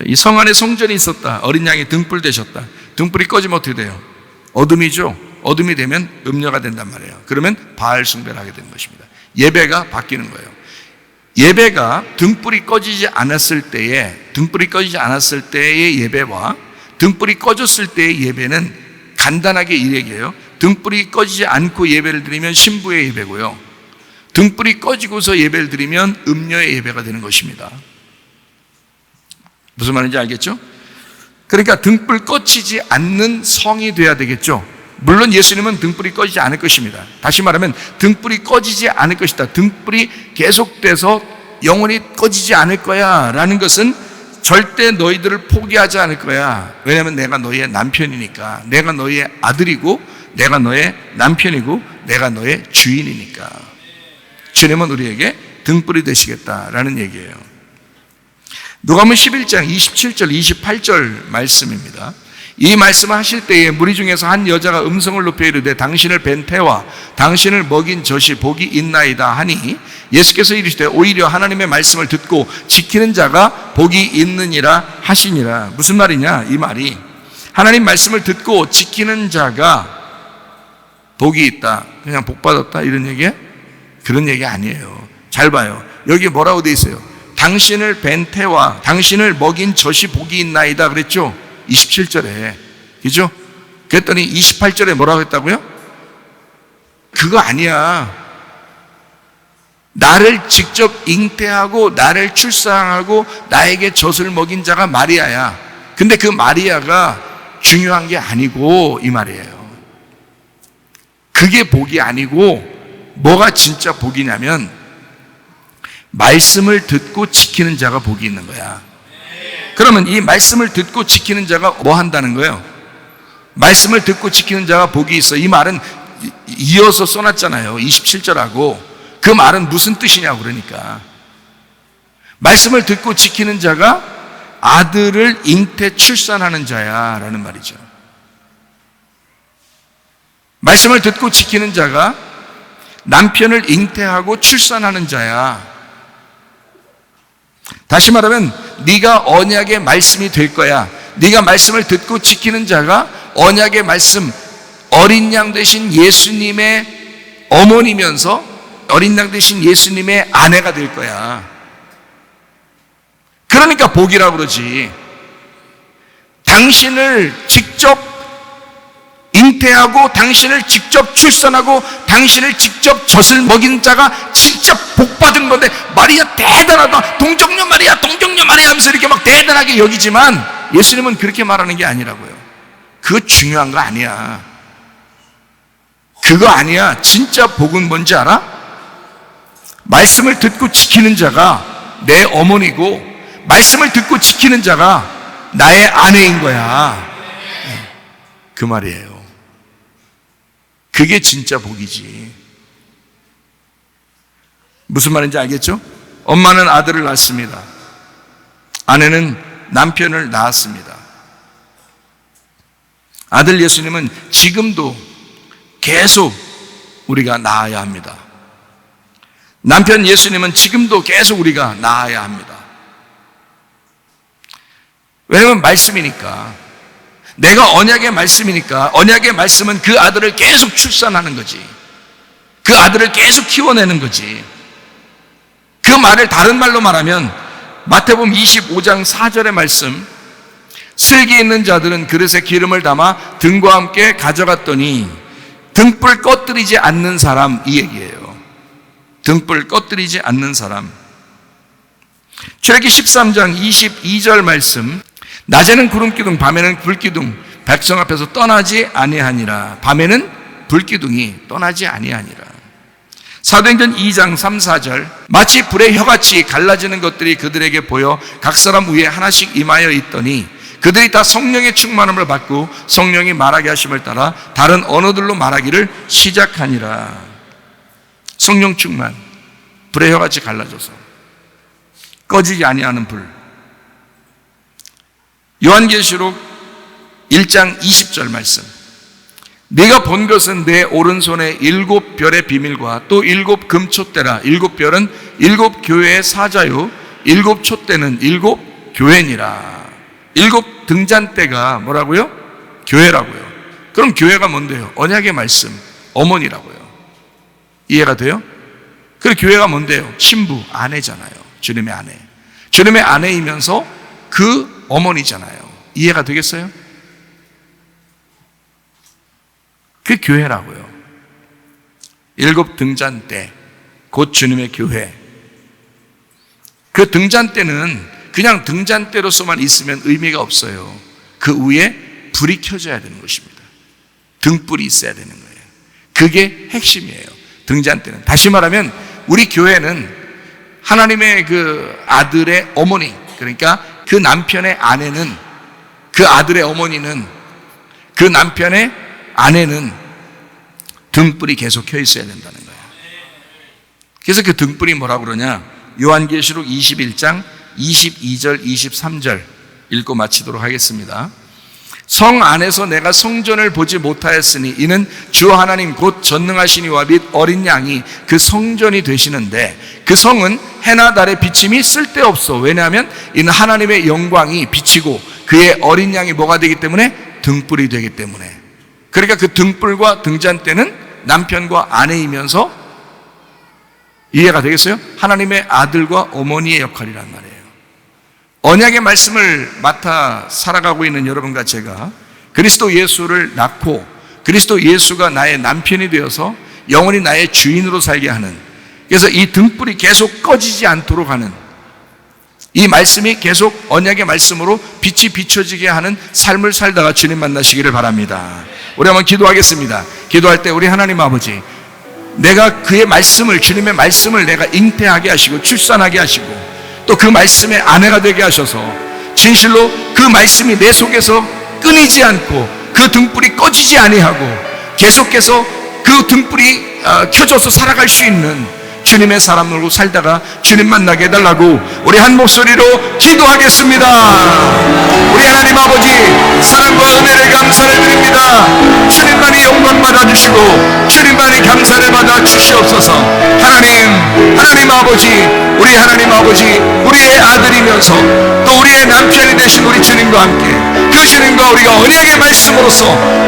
이 성 안에 성전이 있었다. 어린 양이 등불 되셨다. 등불이 꺼지면 어떻게 돼요? 어둠이죠. 어둠이 되면 음녀가 된단 말이에요. 그러면 바알 숭배를 하게 되는 것입니다. 예배가 바뀌는 거예요. 예배가 등불이 꺼지지 않았을 때의 예배와 등불이 꺼졌을 때의 예배는 간단하게 이 얘기예요. 등불이 꺼지지 않고 예배를 드리면 신부의 예배고요. 등불이 꺼지고서 예배를 드리면 음녀의 예배가 되는 것입니다. 무슨 말인지 알겠죠? 그러니까 등불 꺼지지 않는 성이 돼야 되겠죠. 물론 예수님은 등불이 꺼지지 않을 것입니다. 다시 말하면 등불이 꺼지지 않을 것이다. 등불이 계속돼서 영원히 꺼지지 않을 거야 라는 것은 절대 너희들을 포기하지 않을 거야. 왜냐하면 내가 너희의 남편이니까. 내가 너희의 아들이고 내가 너의 남편이고 내가 너의 주인이니까. 주님은 우리에게 등불이 되시겠다라는 얘기예요. 누가복음 11장 27절 28절 말씀입니다. 이 말씀을 하실 때에 무리 중에서 한 여자가 음성을 높여 이르되 당신을 뵌 태와 당신을 먹인 젖이 복이 있나이다 하니 예수께서 이르시되 오히려 하나님의 말씀을 듣고 지키는 자가 복이 있느니라 하시니라. 무슨 말이냐? 이 말이 하나님 말씀을 듣고 지키는 자가 복이 있다, 그냥 복 받았다 이런 얘기야? 그런 얘기 아니에요. 잘 봐요. 여기 뭐라고 돼 있어요? 당신을 뵌 태와 당신을 먹인 젖이 복이 있나이다 그랬죠? 27절에. 그죠? 그랬더니 28절에 뭐라고 했다고요? 그거 아니야. 나를 직접 잉태하고 나를 출산하고 나에게 젖을 먹인 자가 마리아야. 근데 그 마리아가 중요한 게 아니고 이 말이에요. 그게 복이 아니고 뭐가 진짜 복이냐면 말씀을 듣고 지키는 자가 복이 있는 거야. 그러면 이 말씀을 듣고 지키는 자가 뭐 한다는 거예요? 말씀을 듣고 지키는 자가 복이 있어. 이 말은 이어서 써놨잖아요. 27절하고. 그 말은 무슨 뜻이냐고. 그러니까 말씀을 듣고 지키는 자가 아들을 잉태 출산하는 자야 라는 말이죠. 말씀을 듣고 지키는 자가 남편을 잉태하고 출산하는 자야. 다시 말하면 네가 언약의 말씀이 될 거야. 네가 말씀을 듣고 지키는 자가 언약의 말씀, 어린 양 되신 예수님의 어머니면서 어린 양 되신 예수님의 아내가 될 거야. 그러니까 복이라고 그러지. 당신을 직접 잉태하고 당신을 직접 출산하고 당신을 직접 젖을 먹인 자가 진짜 복받은 건데 마리아 대단하다, 동정녀 마리아 하면서 이렇게 막 대단하게 여기지만 예수님은 그렇게 말하는 게 아니라고요. 그거 중요한 거 아니야. 그거 아니야. 진짜 복은 뭔지 알아? 말씀을 듣고 지키는 자가 내 어머니고 말씀을 듣고 지키는 자가 나의 아내인 거야. 그 말이에요. 그게 진짜 복이지. 무슨 말인지 알겠죠? 엄마는 아들을 낳았습니다. 아내는 남편을 낳았습니다. 아들 예수님은 지금도 계속 우리가 낳아야 합니다. 남편 예수님은 지금도 계속 우리가 낳아야 합니다. 왜냐하면 말씀이니까. 내가 언약의 말씀이니까. 언약의 말씀은 그 아들을 계속 출산하는 거지. 그 아들을 계속 키워내는 거지. 그 말을 다른 말로 말하면 마태복음 25장 4절의 말씀, 슬기 있는 자들은 그릇에 기름을 담아 등과 함께 가져갔더니 등불 꺼뜨리지 않는 사람, 이 얘기예요. 등불 꺼뜨리지 않는 사람. 출애굽기 13장 22절 말씀, 낮에는 구름기둥 밤에는 불기둥 백성 앞에서 떠나지 아니하니라. 밤에는 불기둥이 떠나지 아니하니라. 사도행전 2장 3, 4절, 마치 불의 혀같이 갈라지는 것들이 그들에게 보여 각 사람 위에 하나씩 임하여 있더니 그들이 다 성령의 충만함을 받고 성령이 말하게 하심을 따라 다른 언어들로 말하기를 시작하니라. 성령 충만, 불의 혀같이 갈라져서 꺼지지 아니하는 불. 요한계시록 1장 20절 말씀, 네가 본 것은 내 오른손에 7별의 비밀과 또 7 금촛대라. 7별은 7 교회의 사자요 7 촛대는 7 교회니라. 7 등잔대가 뭐라고요? 교회라고요. 그럼 교회가 뭔데요? 언약의 말씀, 어머니라고요. 이해가 돼요? 그리고 교회가 뭔데요? 신부, 아내잖아요. 주님의 아내. 주님의 아내이면서 그 어머니잖아요. 이해가 되겠어요? 그 교회라고요. 7 등잔대, 곧 주님의 교회. 그 등잔대는 그냥 등잔대로서만 있으면 의미가 없어요. 그 위에 불이 켜져야 되는 것입니다. 등불이 있어야 되는 거예요. 그게 핵심이에요. 등잔대는. 다시 말하면 우리 교회는 하나님의 그 아들의 어머니, 그러니까 그 남편의 아내는, 그 아들의 어머니는, 그 남편의 아내는 등불이 계속 켜 있어야 된다는 거예요. 그래서 그 등불이 뭐라고 그러냐? 요한계시록 21장 22절 23절 읽고 마치도록 하겠습니다. 성 안에서 내가 성전을 보지 못하였으니 이는 주 하나님 곧 전능하신 이와 및 어린 양이 그 성전이 되시는데 그 성은 해나 달의 비침이 쓸데없어. 왜냐하면 이는 하나님의 영광이 비치고 그의 어린 양이 뭐가 되기 때문에? 등불이 되기 때문에. 그러니까 그 등불과 등잔대는 남편과 아내이면서 이해가 되겠어요? 하나님의 아들과 어머니의 역할이란 말이에요. 언약의 말씀을 맡아 살아가고 있는 여러분과 제가 그리스도 예수를 낳고 그리스도 예수가 나의 남편이 되어서 영원히 나의 주인으로 살게 하는, 그래서 이 등불이 계속 꺼지지 않도록 하는, 이 말씀이 계속 언약의 말씀으로 빛이 비춰지게 하는 삶을 살다가 주님 만나시기를 바랍니다. 우리 한번 기도하겠습니다. 기도할 때 우리 하나님 아버지, 내가 그의 말씀을, 주님의 말씀을 내가 잉태하게 하시고 출산하게 하시고 또 그 말씀의 아내가 되게 하셔서 진실로 그 말씀이 내 속에서 끊이지 않고 그 등불이 꺼지지 아니하고 계속해서 그 등불이 켜져서 살아갈 수 있는 주님의 사람으로 살다가 주님 만나게 해달라고 우리 한 목소리로 기도하겠습니다. 우리 하나님 아버지, 사랑과 은혜를 감사를 드립니다. 주님만이 영광 받아주시고 주님만이 감사를 받아 주시옵소서. 하나님 아버지, 우리 하나님 아버지, 우리의 아들이면서 또 우리의 남편이 되신 우리 주님과 함께 그 주님과 우리가 언약의 말씀으로서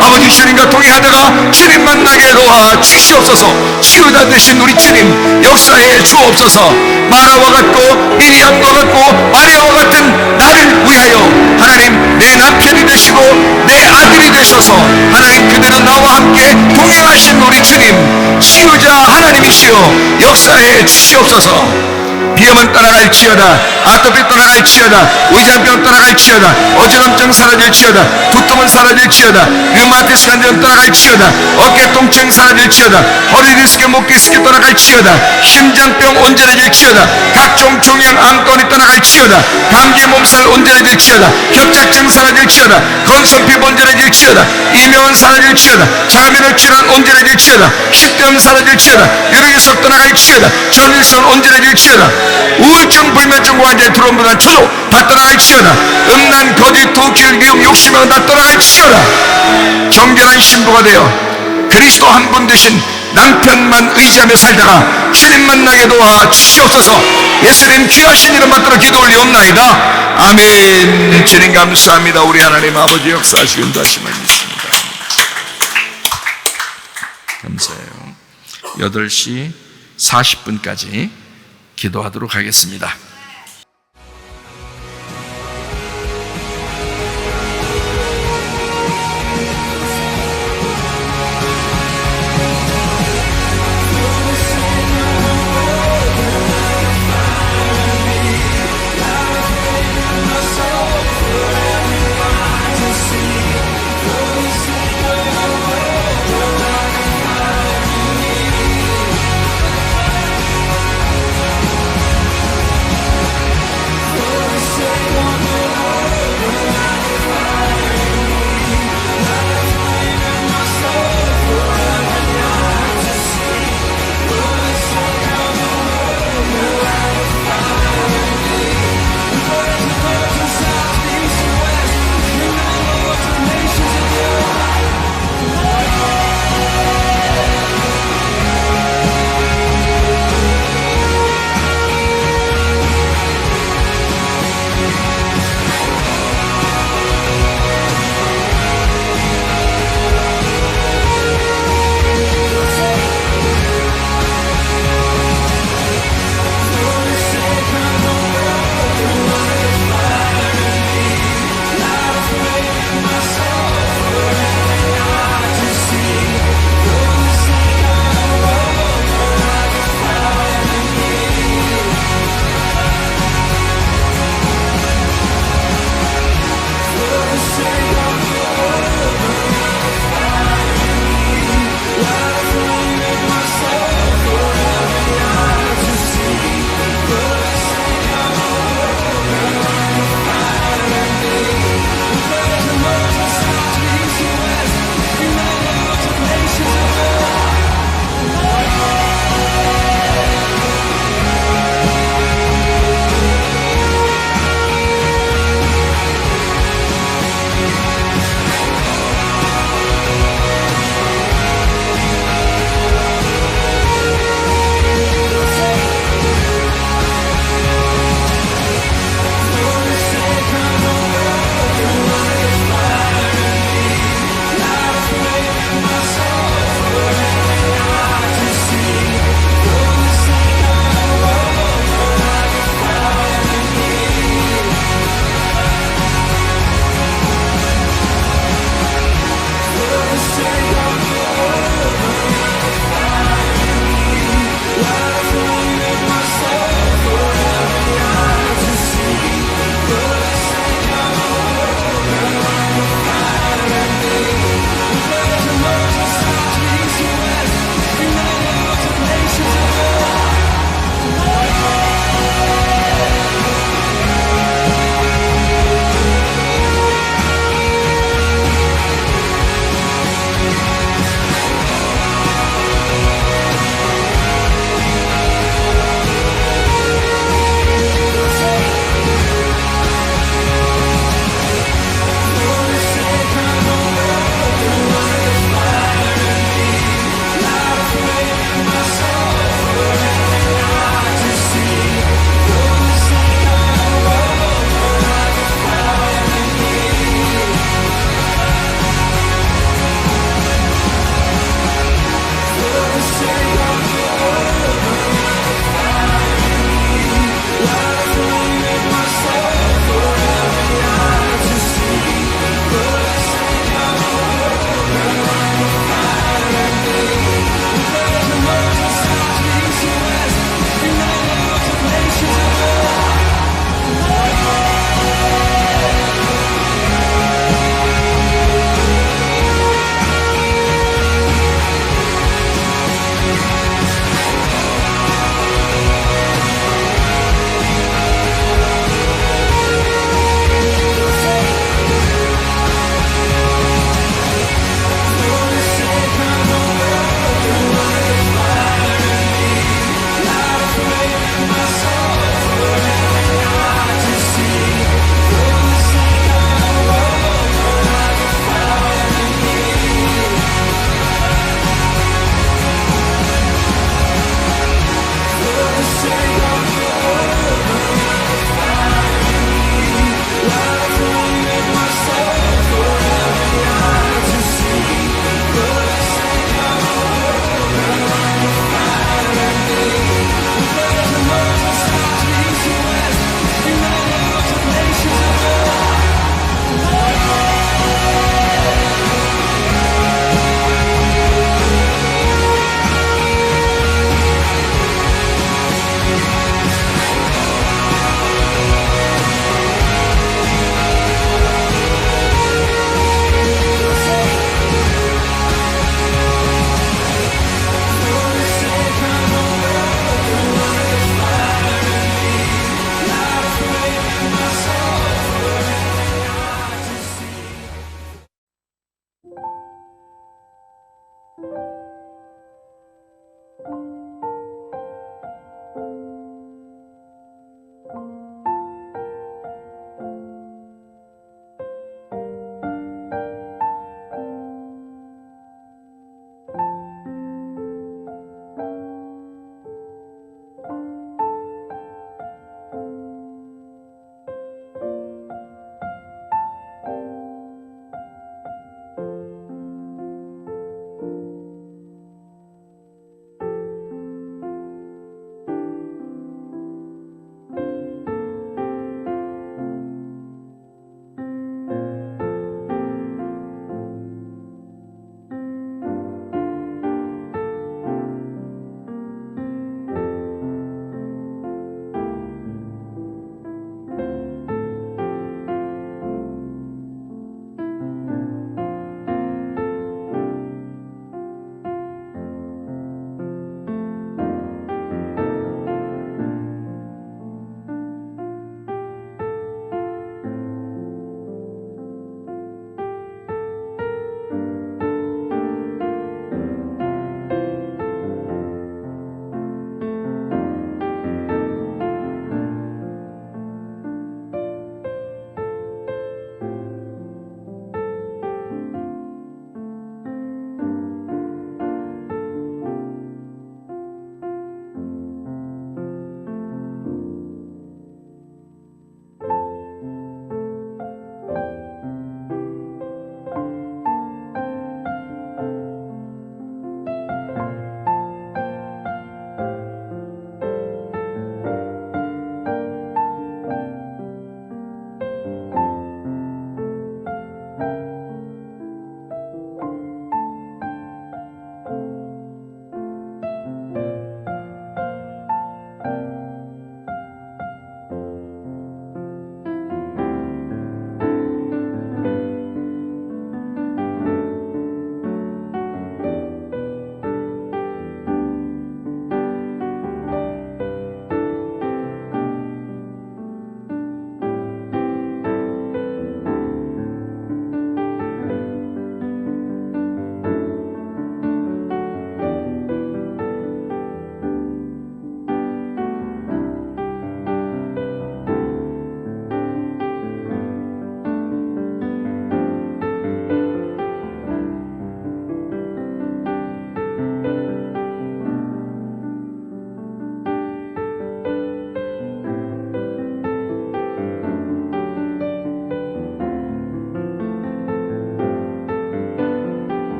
아버지 주님과 동행하다가 주님 만나게 도와 주시옵소서. 치유자 되신 우리 주님 역사해 주옵소서. 마라와 같고 미리암과 같고 마리아와 같은 나를 위하여 하나님 내 남편이 되시고 내 아들이 되셔서 하나님 그대로 나와 함께 동행하신 우리 주님 치유자 하나님이시여 역사해 주시옵소서. 비염은 떠나갈지어다, 아토피 떠나갈지어다, 위장병 떠나갈지어다, 어지럼증 사라질지어다, 두통은 사라질지어다, 류마티스 관절은 떠나갈지어다, 어깨 통증 사라질지어다, 허리 디스크, 목 디스크 떠나갈지어다, 심장병 온전해질지어다, 각종 종양 암권이 떠나갈지어다, 감기 몸살 온전해질지어다, 협착증 사라질지어다, 건선피부 온전해질지어다, 이명은 사라질지어다, 장암이나 질환 온전해질지어다, 식도염 사라질지어다, 유력에서 떠나갈지어다, 전일선 온전해질지어다, 우울증, 불면증, 환자의 두려움보다 초조 다 떠나갈지어다, 음란, 거짓, 도끼, 미움, 욕심은 다 떠나갈지어다. 정결한 신부가 되어 그리스도 한 분 되신 남편만 의지하며 살다가 주님 만나게 도와 주시옵소서. 예수님 귀하신 이름 받들어 기도 올리옵나이다. 아멘. 주님 감사합니다. 우리 하나님 아버지 역사하시고 인도하심을 믿습니다. 감사해요. 8시 40분까지 기도하도록 하겠습니다.